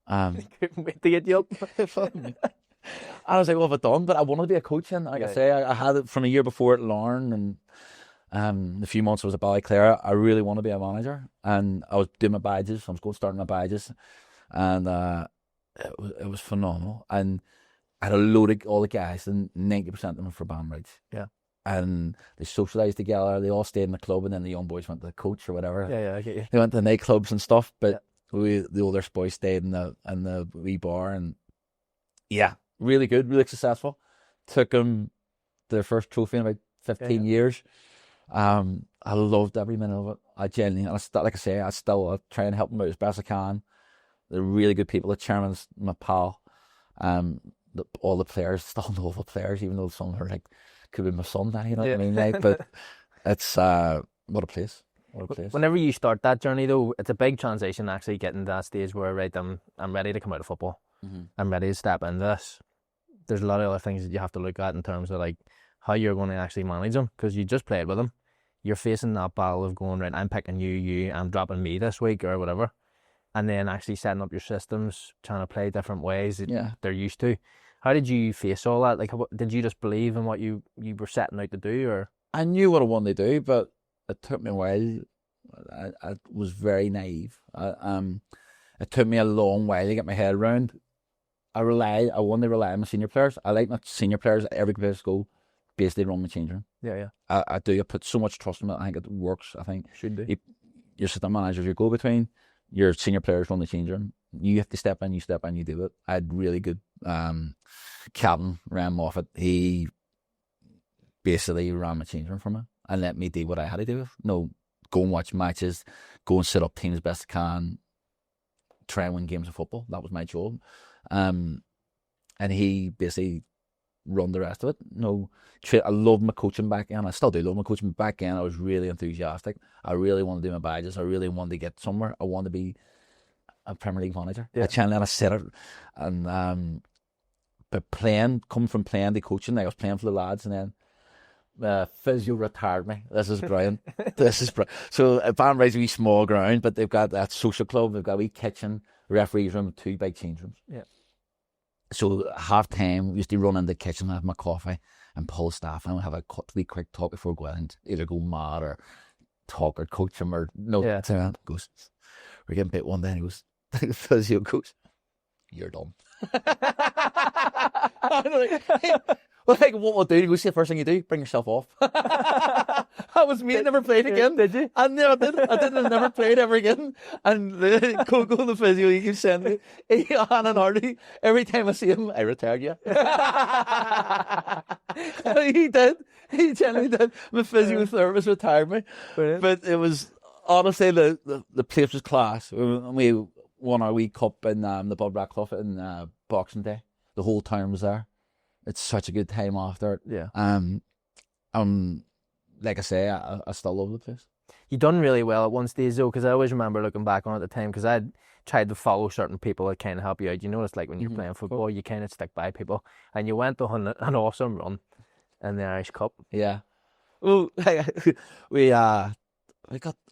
A: Couldn't wait to get you up.
B: I was like, what have I done? But I wanted to be a coach, and like I say, I had it from a year before at Lorne, and the few months I was at Ballyclare. I really want to be a manager, and I was doing my badges. I was going starting my badges, and it was phenomenal. And I had a load of all the guys, and 90% of them were for Banbridge.
A: Yeah.
B: And they socialised together. They all stayed in the club, and then the young boys went to the coach or whatever.
A: Yeah, I get you.
B: They went to nightclubs and stuff, but the older boys stayed in the wee bar, and yeah, really good, really successful. Took them their first trophy in about 15 years. I loved every minute of it. I genuinely, like I say, I still try and help them out as best I can. They're really good people. The chairman's my pal. All the players, still know all the players, even though some are like, could be my son now, you know what I mean? Like, but it's, what a place. What a place.
A: Whenever you start that journey, though, it's a big transition actually getting to that stage where, right, I'm ready to come out of football.
B: Mm-hmm.
A: I'm ready to step into this. There's a lot of other things that you have to look at in terms of like how you're going to actually manage them, because you just played with them. You're facing that battle of going, right, I'm picking you, I'm dropping me this week or whatever. And then actually setting up your systems, trying to play different ways that they're used to. How did you face all that? Like, did you just believe in what you were setting out to do, or?
B: I knew what I wanted to do, but it took me a while. I was very naive. It took me a long while to get my head around. I wanted to rely on my senior players. I like my senior players at every place I go basically run my change room.
A: Yeah.
B: I do. I put so much trust in it. I think it works. I think
A: should do.
B: Your system managers, your go-between, your senior players run the change room. You have to step in, you do it. I had really good captain, Ryan Moffat. He basically ran my change room for me and let me do what I had to do. No, go and watch matches, go and set up teams as best I can, try and win games of football. That was my job. And he basically run the rest of it. No, I love my coaching back end. I still do love my coaching back end. I was really enthusiastic. I really want to do my badges. I really want to get somewhere. I want to be a Premier League manager.
A: Yeah.
B: I said it. And but coming from playing to coaching, I was playing for the lads, and then physio retired me. This is brilliant. So Banbury's a wee small ground, but they've got that social club. They've got a wee kitchen, referee's room, 2 big change rooms.
A: Yeah.
B: So half time, we used to run in the kitchen, have my coffee, and pull staff, and we'll have a wee quick talk before going and either go mad or talk or coach him or no.
A: Yeah.
B: So goes, we're getting bit one day, and he goes, physio goes, you're done. Well, like, what we'll do, he goes, see the first thing you do, bring yourself off. That was me. I never played again.
A: Did you?
B: I never played ever again. And the Coco, the physio, he keeps sending me, Anne and Artie, every time I see him, I retired you. He did. He genuinely did. My physiotherapist retired me. Brilliant. But it was, honestly, the place was class. We won our wee cup in the Bud Ratcliffe in Boxing Day. The whole town was there. It's such a good time after it.
A: Yeah.
B: Like I say, I still love the place.
A: You done really well at one stage though, because I always remember looking back on it at the time, because I'd tried to follow certain people that kind of help you out. You know, it's like when you're playing football, you kind of stick by people, and you went on an awesome run in the Irish Cup.
B: Yeah. Well, we got,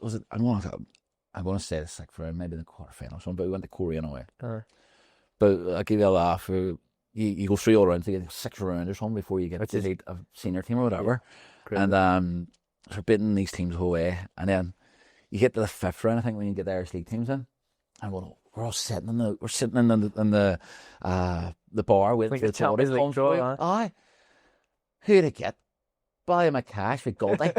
B: was it? I'm going to say this like for maybe the quarterfinal or something, but we went to Korea away. But I'll give you a laugh. You go through all rounds, you get 6 rounds or something before you get to lead a senior team or whatever. Yeah. And so beating these teams away, and then you get to the 5th round, I think, when you get the Irish League teams in, and we're all sitting in the bar waiting for the Champions League draw. Aye, who'd it get? Billy McCash with Goldie,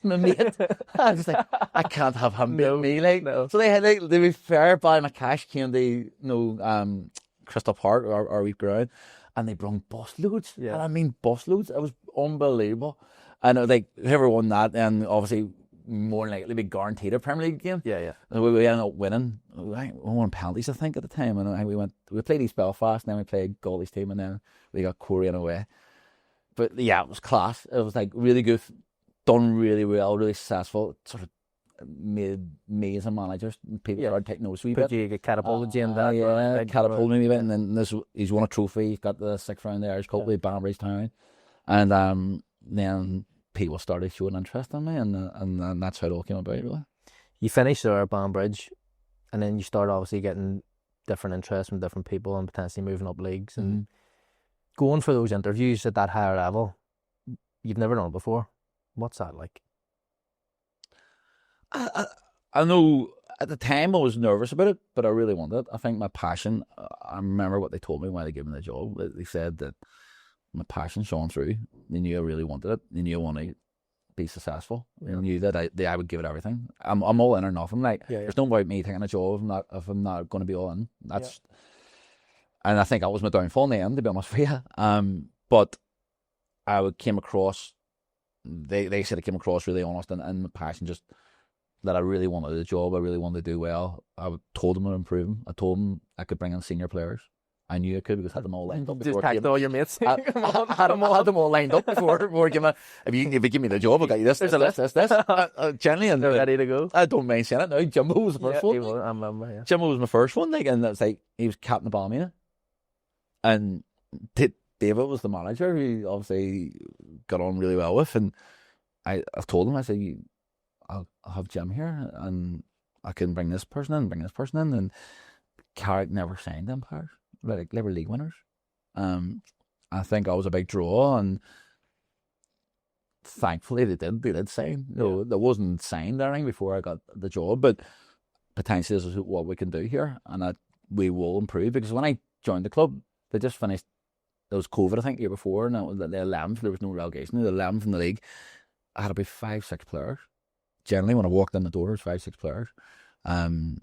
B: my mate. I was like, I can't have him beat me, like. No. So they had, like, to be fair, Billy McCash came to Crystal Park, our wee ground, and they brung bus loads. Yeah. And I mean bus loads. It was unbelievable. And it was like, whoever won that, and obviously more than likely be guaranteed a Premier League game.
A: Yeah.
B: And we ended up winning. We won penalties, I think, at the time. And we played East Belfast, and then we played Galway's team, and then we got Korean away. But yeah, it was class. It was like really good, done really well, really successful. It sort of made me as a manager, people started taking notice.
A: You get catapulted in that.
B: Yeah, catapulted me a bit, and then he's won a trophy. He's got the 6th round of the Irish Cup with Banbury's Town, and then people started showing interest in me, and that's how it all came about, really.
A: You finished there at Banbridge, and then you start obviously getting different interests from different people and potentially moving up leagues and going for those interviews at that higher level. You've never done it before. What's that like?
B: I know At the time, I was nervous about it, but I really wanted it. I think my passion, I remember what they told me when they gave me the job. They said that my passion shone through. They knew I really wanted it. They knew I wanted to be successful. They knew that I would give it everything. I'm all in or nothing. Like, there's no about me taking a job if I'm not going to be all in. And I think that was my downfall in the end, to be honest with you. But came across, they said I came across really honest and my passion just, that I really wanted the job, I really wanted to do well. I told them to improve them. I told them I could bring in senior players. I knew I could because I had them all lined up before.
A: Just tagged all your mates.
B: I had them all lined up before giving if you give me the job, I'll get you this. Generally, and
A: they're ready to go.
B: I don't mind saying it now. Jimbo was the first one.
A: I remember, yeah.
B: Jimbo was my first one, like, and it's like he was captain of Ballymena. And David was the manager, who obviously got on really well with. And I've told him, I said, I'll have Jim here, and I can bring this person in, and Carrick never signed them players. Like, they were league winners. I think I was a big draw, and thankfully they did sign. No, that wasn't signed or anything before I got the job, but potentially this is what we can do here, and we will improve. Because when I joined the club, they just finished. There was COVID, I think, the year before, and it was the 11th. There was no relegation. The 11th in the league. I had about 5-6 players. Generally, when I walked in the door, it was 5-6 players. And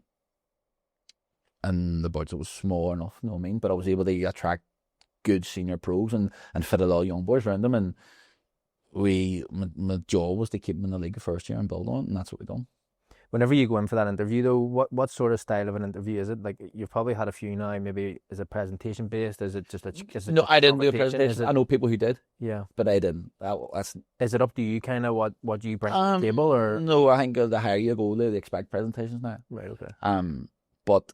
B: the budget was small enough, you know what I mean? But I was able to attract good senior pros and fit a lot of young boys around them. And my job was to keep them in the league the first year and build on it, and that's what we've done.
A: Whenever you go in for that interview, though, what sort of style of an interview is it? Like, you've probably had a few now. Maybe is it presentation based? Is it just
B: No, I didn't do a presentation. I know people who did.
A: Yeah,
B: but I didn't.
A: Is it up to you, kind of what you bring to the table, or
B: no? I think the higher you go, they expect presentations now.
A: Right. Okay.
B: But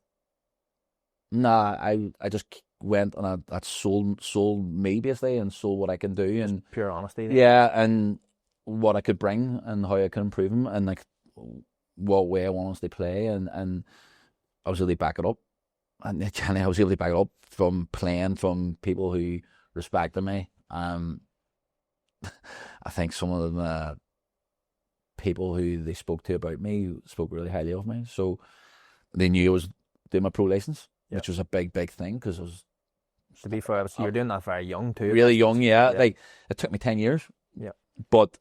B: nah, I just went and I sold me basically, and sold what I can do, just and
A: pure honesty.
B: Yeah, and what I could bring and how I could improve them, and like what way I want us to play, and I was able to back it up, and I was able to back it up from playing from people who respected me. I think some of them people who they spoke to about me spoke really highly of me, so they knew I was doing my pro license, which was a big thing, because I was.
A: To be fair, you're doing that very young too.
B: Really young, yeah. Like, it took me 10 years.
A: Yeah.
B: But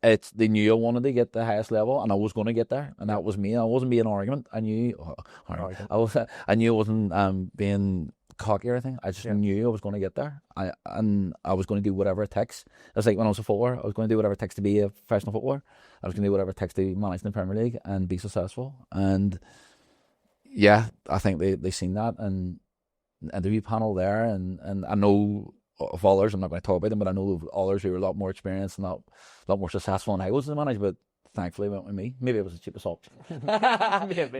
B: they knew I wanted to get the highest level, and I was going to get there, and that was me. I wasn't being an argument. I knew I knew I wasn't being cocky or anything. I just knew I was going to get there. And I was going to do whatever it takes. It's like when I was a footballer, I was going to do whatever it takes to be a professional footballer. I was going to do whatever it takes to manage the Premier League and be successful. And yeah, I think they seen that, and the interview panel there, and I know of others, I'm not going to talk about them, but I know of others who are a lot more experienced and a lot more successful than I was as a manager, but thankfully it went with me. Maybe it was the cheapest option.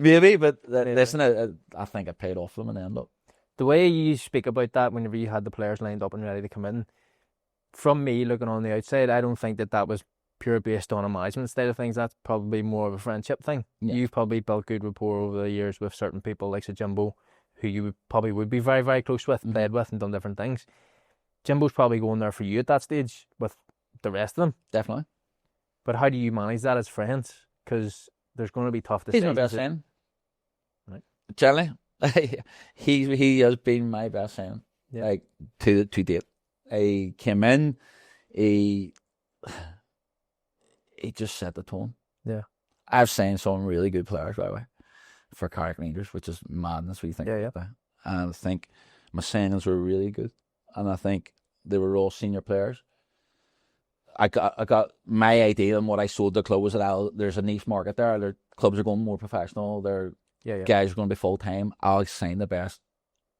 B: Maybe, but listen, I think it paid off for them in the end up.
A: The way you speak about that whenever you had the players lined up and ready to come in, from me looking on the outside, I don't think that was pure based on a management style of things. That's probably more of a friendship thing. Yeah. You've probably built good rapport over the years with certain people like Jimbo, who you would be very, very close with, played with and done different things. Jimbo's probably going there for you at that stage with the rest of them.
B: Definitely.
A: But how do you manage that as friends? Because there's going to be tough decisions.
B: He's my best friend.
A: Right.
B: Generally, he has been my best friend. Yeah. Like, to date. He came in, he just set the tone.
A: Yeah.
B: I've signed some really good players, by the way, for Carrick Rangers, which is madness when you think about that. And I think my signings were really good. And I think they were all senior players. I got my idea and what I sold the club was that there's a niche market there. Their clubs are going more professional. Their guys are going to be full time. I'll sign the best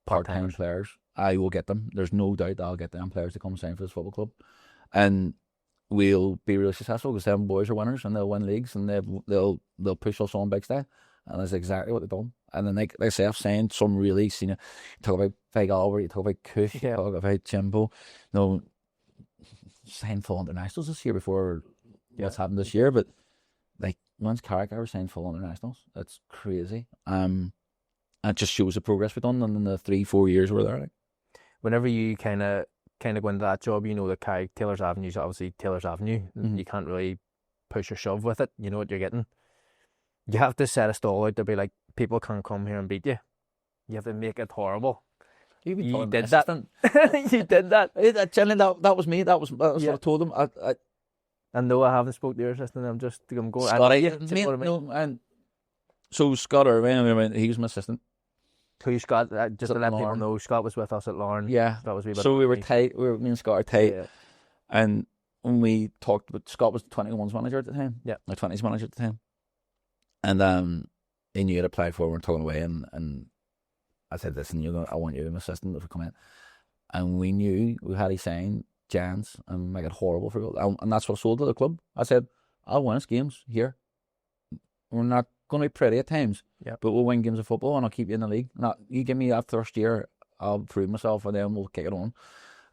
B: part-time players. I will get them. There's no doubt that I'll get them players to come sign for this football club, and we'll be really successful because them boys are winners and they'll win leagues and they'll push us on big style. And that's exactly what they've done. And then, like I say, I've signed some really senior. You talk about Fig Albert, you talk about Cush, you talk about Jimbo. No, signed full internationals this year before what's happened this year. But like, once Carrick ever signed full internationals, that's crazy. It just shows the progress we've done in the 3-4 years we're there. Like.
A: Whenever you kind of go into that job, you know that Carrick Taylor's Avenue is obviously Taylor's Avenue. You can't really push or shove with it. You know what you're getting. You have to set a stall out to be like, people can't come here and beat you. You have to make it horrible.
B: You
A: did that. You did that.
B: Generally, that was me. That was what I told them.
A: And no, I haven't spoke to your assistant. I'm going.
B: Scotty, no, and so Scott Irvine, he was my assistant.
A: Who Scott? Just to let people know, Scott was with us at Lauren.
B: Yeah,
A: that was
B: so we were tight. Me and Scott are tight.
A: Yeah.
B: And when we talked, but Scott was the 21s manager at the time.
A: Yeah,
B: the 20s manager at the time. And he knew I'd applied for. We're talking away, and I said, "Listen, I want you as my assistant if we come in." And we knew we had to sign Jans and make it horrible for people. And that's what I sold to the club. I said, I'll win us games here. We're not going to be pretty at times, but we'll win games of football and I'll keep you in the league. Now, you give me that first year, I'll prove myself and then we'll kick it on.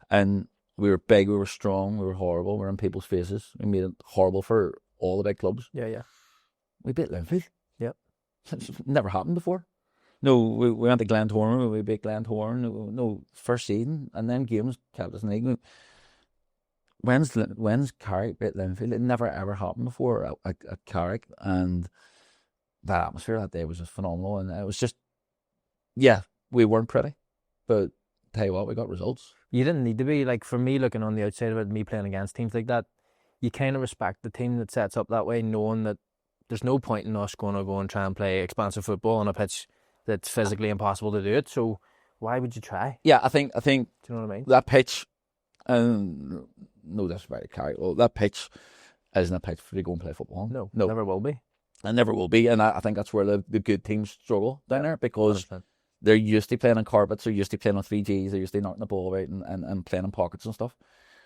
B: And we were big, we were strong, we were horrible, we were in people's faces. We made it horrible for all the big clubs.
A: Yeah.
B: We beat Linfield.
A: Yep.
B: It's never happened before. No, we went to Glentoran, we beat Glentoran, no, first season, and then games kept us in the league. When's Carrick beat Linfield? It never ever happened before at Carrick, and that atmosphere that day was just phenomenal. And it was just, we weren't pretty, but tell you what, we got results.
A: You didn't need to be, like, for me looking on the outside of it, me playing against teams like that, you kind of respect the team that sets up that way, knowing that there's no point in us going to go and try and play expansive football on a pitch that's physically impossible to do it. So why would you try?
B: Yeah, I think. Do
A: you know what I mean?
B: That pitch, no disrespect to Carrick. Well, that pitch isn't a pitch for you to go and play football.
A: No, never will be.
B: It never will be, and I think that's where the good teams struggle down there, because 100%. They're used to playing on carpets, they're used to playing on 3Gs, they're used to knocking the ball out and playing in pockets and stuff.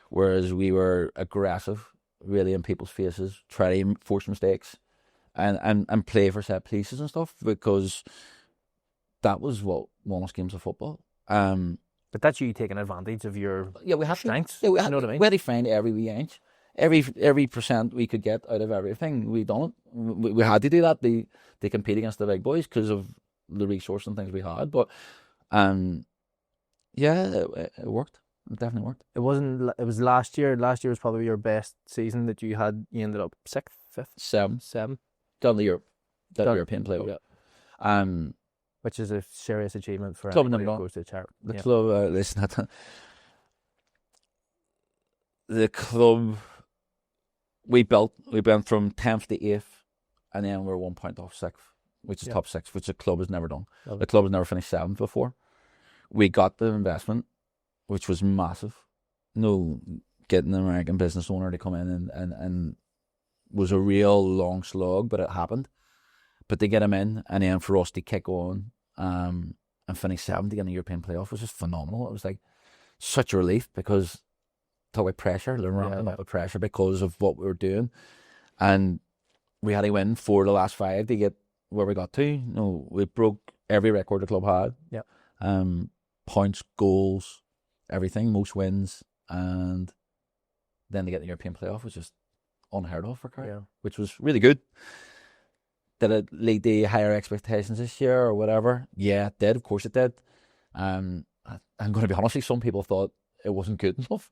B: Whereas we were aggressive, really in people's faces, try to force mistakes, and play for set pieces and stuff, because that was what won us games of football.
A: But that's you taking advantage of your strengths.
B: Yeah,
A: you know what I mean?
B: We had to find every wee inch. Every percent we could get out of everything, we done it. We had to do that to compete against the big boys because of the resource and things we had. But it worked. It definitely worked.
A: It was last year. Last year was probably your best season that you had. You ended up 6th, 5th, 7th.
B: Done the European playoff.
A: Yeah. Which is a serious achievement for
B: club
A: anybody who goes to charity.
B: The club, listen, the club we went from 10th to 8th, and then we're 1 point off 6th, which is top 6, which the club has never done. The club has never finished 7th before. We got the investment, which was massive. Getting an American business owner to come in and was a real long slog, but it happened. But to get him in, and then for us to kick on and finish 7th to get in the European playoff was just phenomenal. It was like such a relief, because talk about pressure, ramping up with pressure because of what we were doing, and we had to win 4 of the last 5 to get where we got to. We broke every record the club had.
A: Yeah.
B: Points, goals, everything, most wins, and then to get the European playoff was just unheard of for Cardiff, which was really good. Did it lead to higher expectations this year or whatever? Yeah, it did. Of course it did. I'm going to be honest with you, some people thought it wasn't good enough,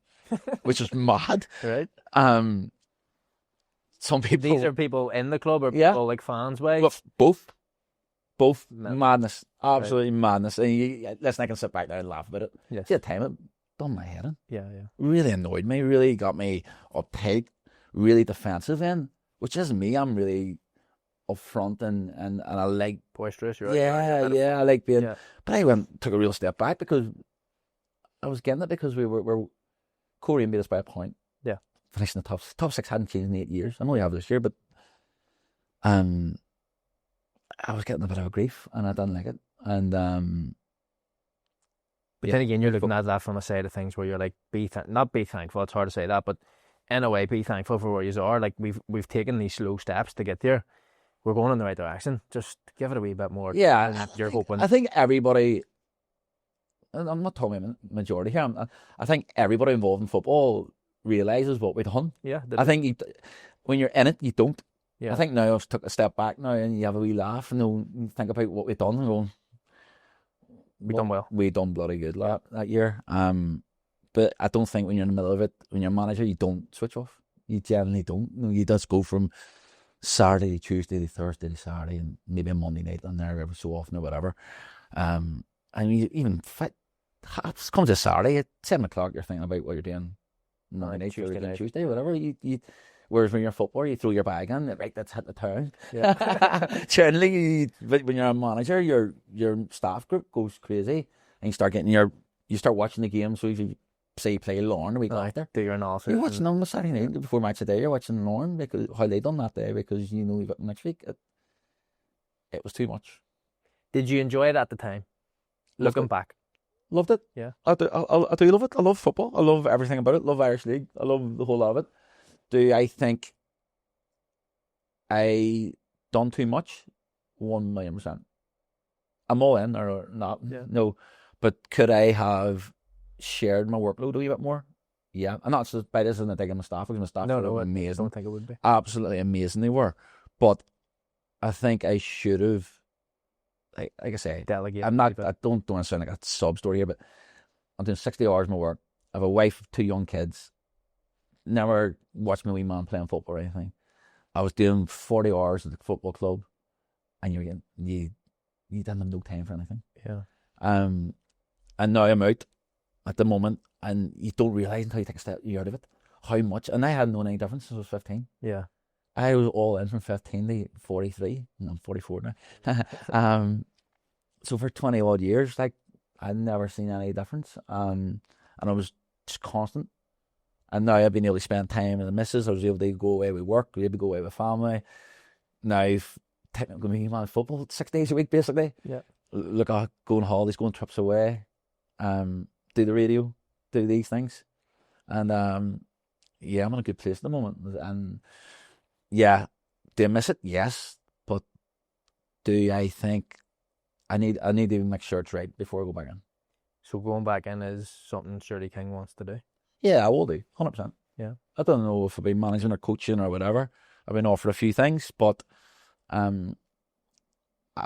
B: which is mad.
A: Right.
B: Some people...
A: These are people in the club or people like fans' ways?
B: Well, both. Madness. Absolutely madness. And listen, I can sit back there and laugh about it.
A: Yes.
B: See, at the time, it done my head in.
A: Yeah.
B: Really annoyed me. Really got me uptight. Really defensive then, which isn't me. I'm really upfront and I like...
A: boisterous.
B: I like being... Yeah. But I took a real step back, because I was getting it, because we were Korean beat us by a point.
A: Yeah.
B: Finishing the top 6 hadn't changed in 8 years. I know we have this year, but I was getting a bit of a grief, and I didn't like it. And
A: but then again, you're looking at that from a side of things where you're like, not be thankful. It's hard to say that, but in a way, be thankful for where you are. Like we've taken these slow steps to get there. We're going in the right direction. Just give it a wee bit more.
B: Yeah,
A: you're hoping.
B: I think everybody. I'm not talking about majority here. I think everybody involved in football realizes what we've done.
A: Yeah,
B: I think when you're in it, you don't.
A: Yeah.
B: I think now I've took a step back now, and you have a wee laugh and you think about what we've done and going,
A: we done well.
B: We done bloody good that year. But I don't think when you're in the middle of it, when you're a manager, you don't switch off. You generally don't. You just go from Saturday, Tuesday, Thursday, Saturday, and maybe a Monday night on there every so often or whatever. And you even fit. It comes to Saturday at 7 o'clock. You're thinking about what you're doing Monday night, Tuesday, whatever. Whereas when you're a footballer, you throw your bag in, right? That's hit the town. Yeah. Generally, when you're a manager, your staff group goes crazy, and you start watching the game. So if you say you play Lorne the week after,
A: do your analysis.
B: You're watching on the Saturday night before match of the day. You're watching Lorne because how they done that day because you've got next week. It was too much.
A: Did you enjoy it at the time? Looking back.
B: Loved it.
A: Yeah.
B: I do love it. I love football. I love everything about it. I love Irish League. I love the whole lot of it. Do I think I done too much? 1,000,000%. I'm all in or not.
A: Yeah.
B: No. But could I have shared my workload a wee bit more? Yeah. I'm not so by this isn't a dig on my staff because my staff were amazing.
A: I don't think it would be.
B: Absolutely amazing they were. But I think I should have, like I say,
A: delegate.
B: I don't want to sound like a sub story here, but I'm doing 60 hours of my work. I have a wife, 2 young kids. Never watched my wee man playing football or anything. I was doing 40 hours at the football club, and you didn't have no time for anything.
A: Yeah.
B: And now I'm out at the moment, and you don't realise until you take a step out of it how much. And I hadn't known any difference since I was 15.
A: Yeah.
B: I was all in from 15 to 43, and I'm 44 now. So for 20 odd years, like I'd never seen any difference. And I was just constant. And now I've been able to spend time with the missus. I was able to go away with work, able to go away with family. Now I've technically been on football 6 days a week, basically.
A: Yeah.
B: Look at going holidays, going trips away, do the radio, do these things. And yeah, I'm in a good place at the moment. And yeah, do I miss it? Yes. But do I think I need to make sure it's right before I go back in?
A: So going back in is something Stuart King wants to do?
B: Yeah, I will do, 100%.
A: Yeah.
B: I don't know if I'll be managing or coaching or whatever. I've been offered a few things, but I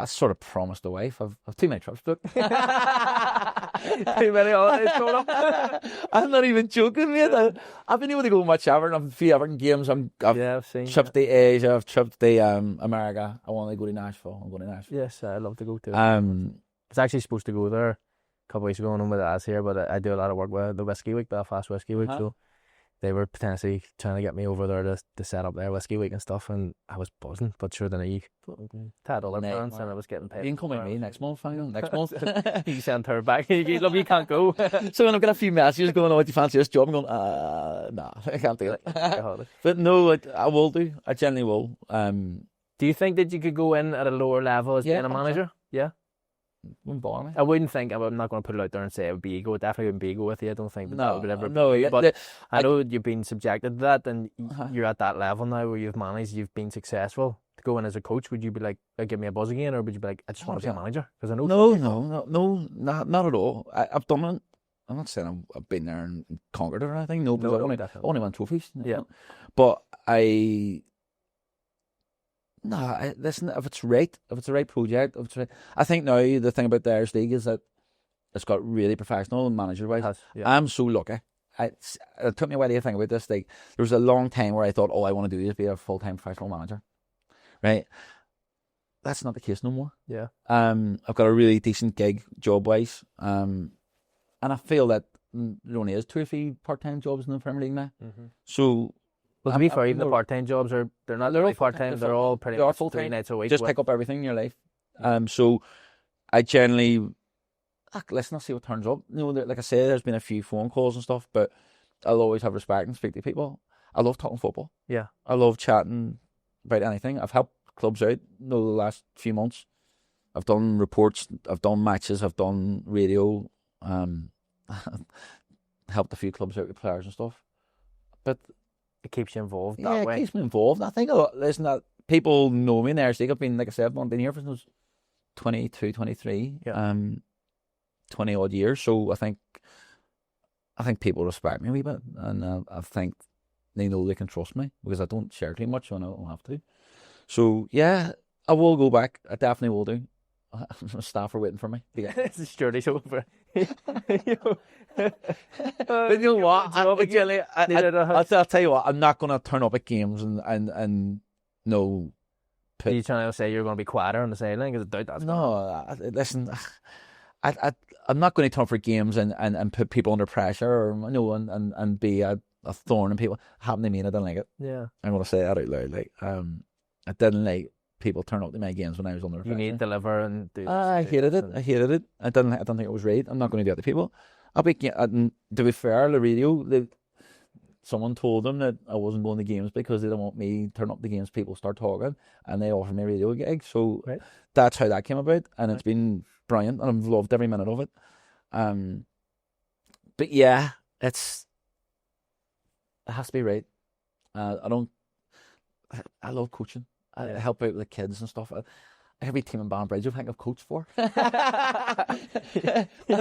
B: sort of promised the wife. I've too many trips booked.
A: Too many holidays going up.
B: I'm not even joking, mate. I've been able to go much Everton. I've a few Everton games. I've
A: seen
B: tripped to Asia. I've tripped to America. I want to go to Nashville. I'm going to Nashville.
A: Yes, I'd love to go to.
B: I
A: was actually supposed to go there a couple of weeks ago on with the ads here, but I do a lot of work with the Whiskey Week, Belfast Whiskey Week, so they were potentially trying to get me over there to set up their Whiskey Week and stuff, and I was buzzing, but sure then I had other plans and I was getting paid.
B: You can come with me next month, next month.
A: You send her back. You can't go.
B: So when I've got a few messages going, oh, do you fancy this job? I'm going, nah, I can't do it. But no, I will do. I generally will.
A: Do you think that you could go in at a lower level as being a manager? Yeah.
B: Wouldn't bother me.
A: I wouldn't think. I'm not going to put it out there and say it would be ego. It definitely wouldn't be ego with you. I don't think that would ever.
B: No,
A: but I know you've been subjected to that, and you're at that level now where you've managed, you've been successful. To go in as a coach, would you be like, give me a buzz again, or would you be like, I just want to be a manager? Because I know.
B: No, not at all. I've done it. I'm not saying I've been there and conquered it or anything. No, because I only won trophies.
A: Yeah,
B: but listen, if it's the right project, I think now the thing about the Irish League is that it's got really professional and manager-wise. I'm so lucky. It took me a while to think about this. Like, there was a long time where I thought, all I want to do is be a full-time professional manager. Right? That's not the case no more.
A: Yeah.
B: I've got a really decent gig job-wise. And I feel that there only is 2 or 3 part-time jobs in the Premier League now. Mm-hmm. So...
A: Well, to be fair, even the part-time jobs they're not really part-time, they're all pretty much 3 nights a week.
B: Just pick up everything in your life. So I generally, listen, I'll see what turns up. You know, like I said, there's been a few phone calls and stuff, but I'll always have respect and speak to people. I love talking football.
A: Yeah.
B: I love chatting about anything. I've helped clubs out, the last few months. I've done reports, I've done matches, I've done radio, helped a few clubs out with players and stuff. But
A: it keeps you involved
B: that way. Yeah, it keeps me involved. I think listen, people know me in the Irish League. I've been, like I said, I've been here for since 22, 23, 20 odd years. So I think people respect me a wee bit, and I think they know they can trust me because I don't share too much, so I don't have to. So yeah, I will go back. I definitely will do. My staff are waiting for me.
A: It's a sturdy over.
B: But you know what? I'll tell you what. I'm not going to turn up at games and no
A: Are you trying to say you're going to be quieter on the sideline? Because I doubt that's
B: listen, I'm not going to turn for games and put people under pressure or and be a thorn in people. Happened to me and I didn't like it.
A: Yeah.
B: I'm going to say that out loud. Like, I didn't like people turn up to my games when I was under pressure.
A: You need to deliver and do.
B: I hated it. I hated it. I don't think it was right. I'm not going to do that to people. To be fair, the radio, someone told them that I wasn't going to games because they don't want me turn up the games. People start talking, and they offered me a radio gig. So that's how that came about, and it's been brilliant, and I've loved every minute of it. But yeah, it has to be right. I love coaching. I help out with the kids and stuff. Every team in Banbridge I think I've coached for. I'm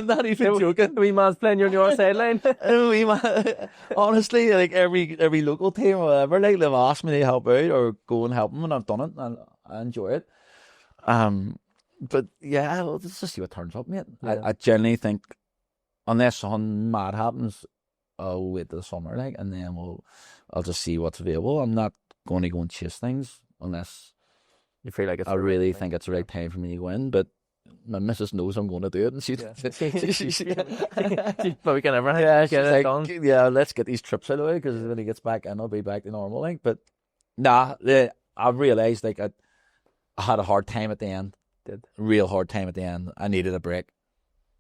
B: not even joking.
A: The wee man's playing you on your sideline.
B: Honestly, like every local team or whatever, like they've asked me to help out or go and help them, and I've done it, and I enjoy it. But yeah, let's just see what turns up, mate. Yeah. I generally think, unless something mad happens, I'll wait till the summer, like, and then I'll just see what's available. I'm not going to go and chase things unless
A: you feel like it's.
B: I really think it's the right time for me to go in, but my missus knows I'm going to do it, and she
A: but we can never get it done.
B: Yeah, let's get these trips out of the way, because when he gets back in, I'll be back to normal, like. But nah, I realised like I had a hard time at the end. Real hard time at the end. I needed a break.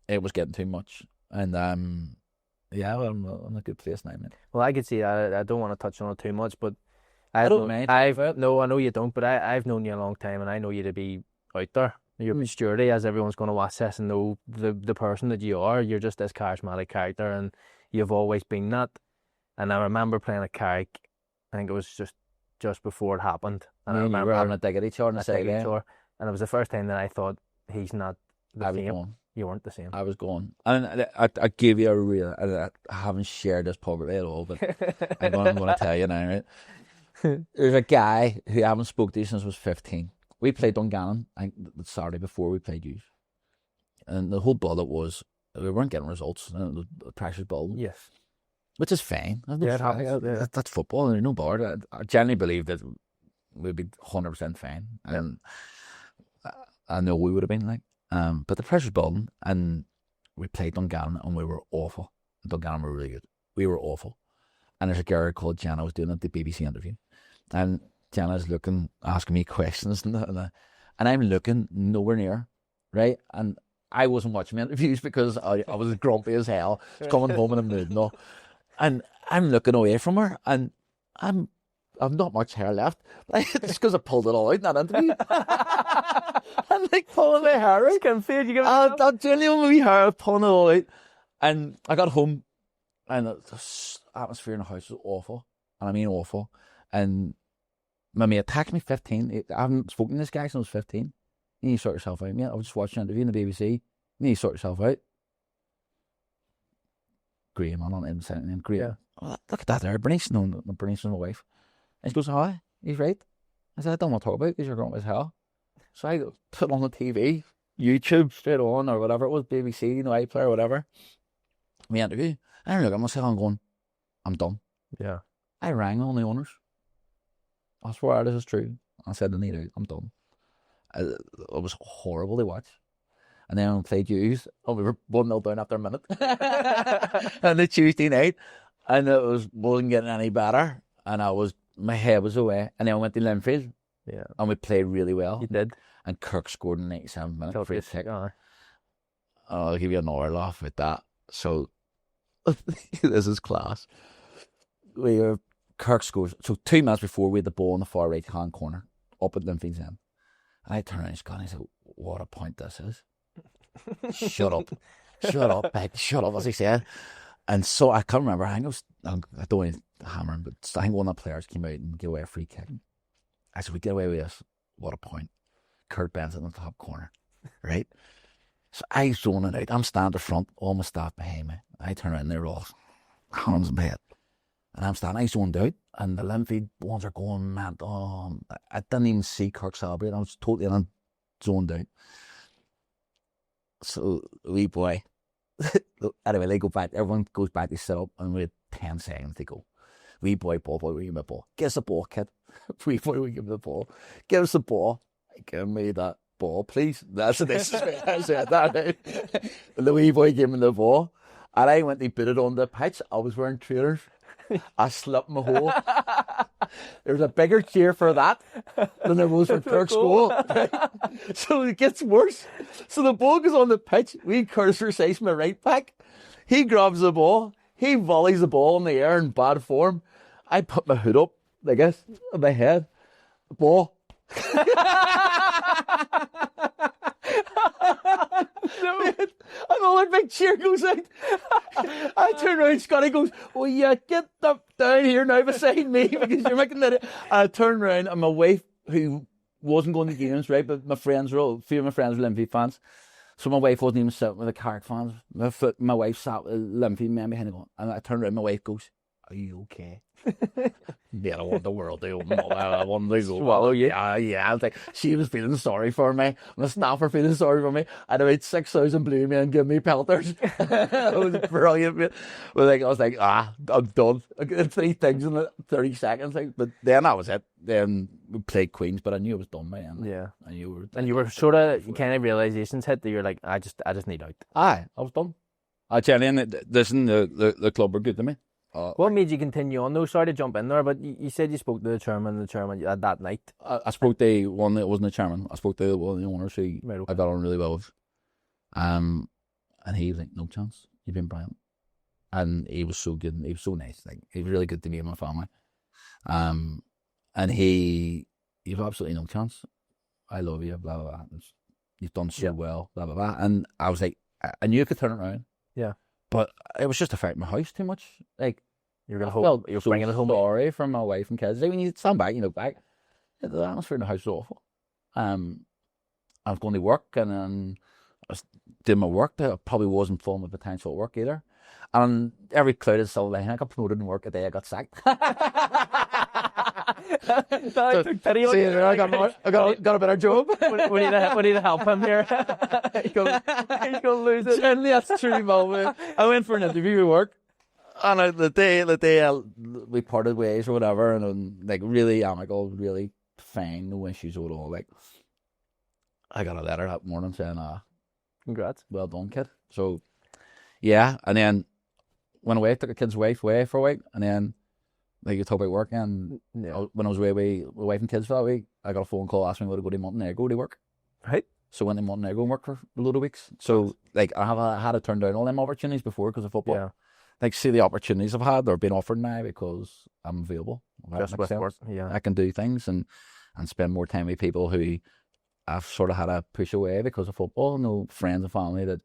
B: It was getting too much, and yeah, well, I'm in a good place now, man.
A: Well, I could see that. I don't want to touch on it too much, but
B: I don't mind.
A: No, I know you don't, but I've known you a long time, and I know you to be out there. You're sturdy, as everyone's going to watch this and know the person that you are. You're just this charismatic character, and you've always been that. And I remember playing a Carrick. I think it was just before it happened. And I remember
B: having a dig at each other on the sideline.
A: And it was the first time that I thought, he's not the same. You weren't the same.
B: I was gone. And I gave you a real... I haven't shared this publicly at all, but I'm going to tell you now, right? There's a guy who I haven't spoke to since I was 15. We played Dungannon, I think the Saturday before we played you. And the whole bullet was, we weren't getting results. The pressure's building.
A: Yes.
B: Which is fine. That's football, and there's no bother. I genuinely believe that we'd be 100% fine. And I know we would have been like. But the pressure's building, and we played Dungannon, and we were awful. Dungannon were really good. We were awful. And there's a girl called Jenna was doing the BBC interview, and Jenna's looking, asking me questions, and I'm looking nowhere near, right? And I wasn't watching my interviews because I was grumpy as hell. I was coming home in a mood and all. And I'm looking away from her, and I've not much hair left. Just because I pulled it all out in that interview. I'm like pulling my hair out. I'm genuinely my hair, pulling it all out. And I got home, and the atmosphere in the house was awful. And I mean awful. And my mate texted me 15. I haven't spoken to this guy since I was 15. You need to sort yourself out, mate. I was just watching an interview on the BBC. You need to sort yourself out. Graham, I'm not even saying his name. Graham. Yeah. Oh, look at that there. Bernice, no, Bernice is my wife. And she goes, hi, he's right. I said, I don't want to talk about it because you're grumpy as hell. So I put on the TV, YouTube straight on, or whatever it was, BBC, iPlayer, or whatever. Me interview. And I look at myself and going, I'm done.
A: Yeah.
B: I rang all the owners. I swear this is true. I said, I need out. I'm done. It was horrible to watch. And then I played Hughes, and we were 1-0 down after a minute. And the Tuesday night, and it wasn't getting any better. And my head was away. And then I went to Linfield.
A: Yeah. And
B: we played really well.
A: You did.
B: And Kirk scored in 97 minutes. Free kick. I'll give you another laugh with that. So, this is class. Kirk scores. So 2 minutes before, we had the ball in the far right-hand corner, up at Linfield's end. And I turned around and Scott, and I said, what a point this is. Shut up. Shut up, babe. Shut up, as he said. And so I can't remember. I don't want to hammer him, but I think one of the players came out and gave away a free kick. I said, we get away with this. What a point. Kurt Benson in the top corner. Right? So I zone it out. I'm standing at the front, all my staff behind me. I turn around and they're all hands in my head. And I'm standing, I zoned out, and the Linfield ones are going mad. Oh, I didn't even see Kirk celebrate. I was totally zoned out. So, wee boy. Anyway, they go back. Everyone goes back to sit up, and we had 10 seconds to go. Wee boy, ball boy, where you my ball? Get us the ball, kid. wee boy would give me the ball. Give us the ball. Give me that ball, please. That's what this is. I said that. The wee boy gave me the ball. And I went to put it on the pitch. I was wearing trainers. I slipped my hole. There's a bigger cheer for that than there was for Kirk's goal. So it gets worse. So the ball goes on the pitch. We cursor says my right back. He grabs the ball. He volleys the ball in the air in bad form. I put my hood up, like this, on my head. The ball. Another big cheer goes out. I turn around, Scotty goes, "Oh yeah, get up down here now beside me because you're making that." I turn around and my wife, who wasn't going to games, right, but a few of my friends were Linfield fans. So my wife wasn't even sitting with the Carrick fans. My wife sat with Linfield men behind her going, and I turned around, my wife goes, "Are you okay?" Yeah, I want the world to open up. I want to go.
A: Swallow you.
B: Yeah. I was like, she was feeling sorry for me. The staff were feeling sorry for me. I had about 6,000 blue men give me pelters. It was brilliant, mate. But I was like, I'm done. I did 3 things in 30 seconds. But then that was it. Then we played Queens, but I knew it was done by then.
A: Yeah.
B: And you
A: were sort of kind of realizations hit that you're like, I just need out.
B: I was done. I tell you, the club were good to me.
A: What made you continue on though? Sorry to jump in there, but you said you spoke to the chairman that night.
B: I spoke to one that wasn't the chairman. I spoke to one of the owners who I got on really well with. And he was like, "No chance. You've been brilliant." And he was so good. He was so nice. Like, he was really good to me and my family. And you've absolutely no chance. I love you, blah, blah, blah. You've done so well, blah, blah, blah. And I was like, I knew I could turn it around. Yeah. But it was just affecting my house too much. Like,
A: you're gonna hope you're bringing it home.
B: Sorry from my wife and kids. Like, when you stand back, you look back, the atmosphere in the house was awful. I was going to work and then I was doing my work. I probably wasn't full of potential at work either. And every cloud is silver lining. I got promoted in work the day I got sacked. I got a better job.
A: we need to help him here. He's gonna lose it.
B: Generally, that's true, man. I went for an interview at work, and the day we parted ways or whatever, and like really amicable, really fine, no issues at all. Like, I got a letter that morning saying,
A: "Congrats,
B: well done, kid." So, yeah, and then went away, took the kid's wife away for a week, and then. Like, you talk about work, and when I was away with my wife and kids for that week, I got a phone call asking me to go to Montenegro to work.
A: Right.
B: So I went to Montenegro and worked for a load of weeks. So, like, I had to turn down all them opportunities before because of football. Yeah. Like, see the opportunities I've had, they're being offered now because I'm available.
A: Just with work, yeah.
B: I can do things and spend more time with people who I've sort of had to push away because of football. No friends and family that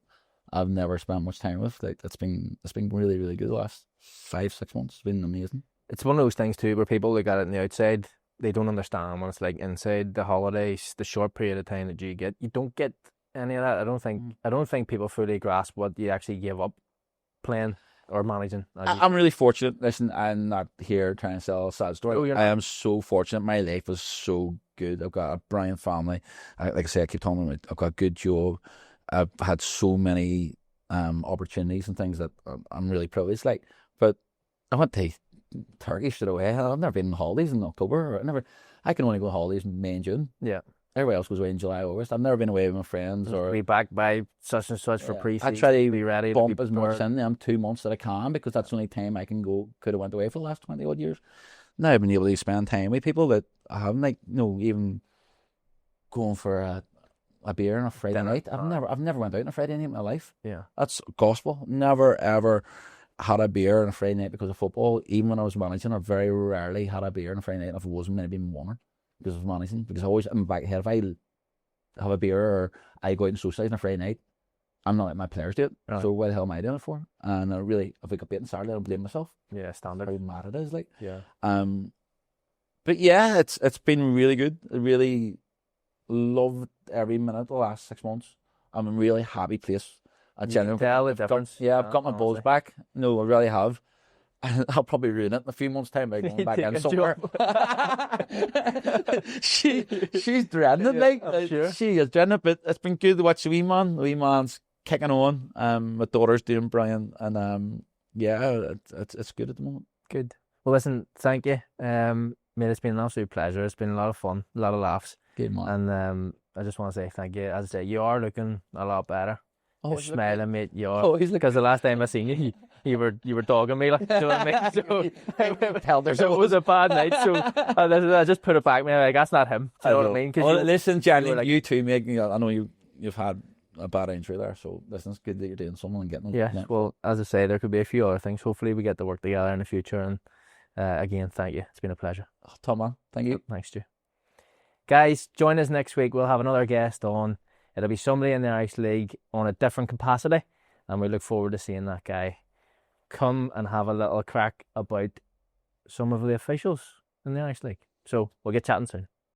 B: I've never spent much time with. Like, it's been really, really good the last 5-6 months. It's been amazing.
A: It's one of those things too where people look at it on the outside, they don't understand what it's like inside. The holidays, the short period of time that you don't get any of that. I don't think people fully grasp what you actually give up playing or managing.
B: I'm really fortunate. Listen, I'm not here trying to sell a sad story. I am so fortunate. My life was so good. I've got a brilliant family. Like I say, I keep telling them I've got a good job. I've had so many opportunities and things that I'm really privileged. Like, but I went to Turkey straight away. I've never been on holidays in October. I can only go on holidays in May and June. Yeah. Everybody else goes away in July, August. I've never been away with my friends or
A: be back by such and such for pre-season.
B: I try to
A: be ready.
B: Bump as much in them 2 months that I can because that's the only time I can go. Could have went away for the last 20 odd years. Now I've been able to spend time with people that I haven't, like, even going for a beer on a Friday night. I've never went out on a Friday night in my life. Yeah. That's gospel. Never ever had a beer on a Friday night because of football. Even when I was managing, I very rarely had a beer on a Friday night if it wasn't maybe one because of managing. Because I always in my back head, if I have a beer or I go out and socialise on a Friday night, I'm not letting my players do it. Right. So why the hell am I doing it for? And if I got beaten Saturday, I'll blame myself. Yeah, standard. How mad it is, like. Yeah. But yeah, it's been really good. I really loved every minute of the last 6 months. I'm in a really happy place. I genuinely
A: tell the difference.
B: I've got my balls back. No, I really have. I'll probably ruin it in a few months' time by going back in somewhere. She's dreading it, like. Sure. She is dreading it, but it's been good to watch the wee man. The wee man's kicking on. My daughter's doing brilliant, and yeah, it's good at the moment.
A: Good. Well, listen, thank you. mate, it's been an absolute pleasure. It's been a lot of fun, a lot of laughs.
B: Good man.
A: And I just want to say thank you. As I say, you are looking a lot better.
B: Oh,
A: You're smiling, mate. You are.
B: Oh, he's
A: Because the last time I seen you, you were dogging me, like, do you know what I mean? So it was a bad night. So I just put it back, man. Like, that's not him. Do you know what I mean?
B: Well, listen, Johnny,
A: like,
B: you too, mate. I know you've had a bad injury there, so listen, it's good that you're doing something and getting.
A: Yes. Well, as I say, there could be a few other things. Hopefully, we get to work together in the future. And again, thank you. It's been a pleasure.
B: Oh, Tom, man, thank you.
A: Thanks, Stu. Guys, join us next week. We'll have another guest on. It'll be somebody in the Irish League on a different capacity, and we look forward to seeing that guy come and have a little crack about some of the officials in the Irish League. So we'll get chatting soon.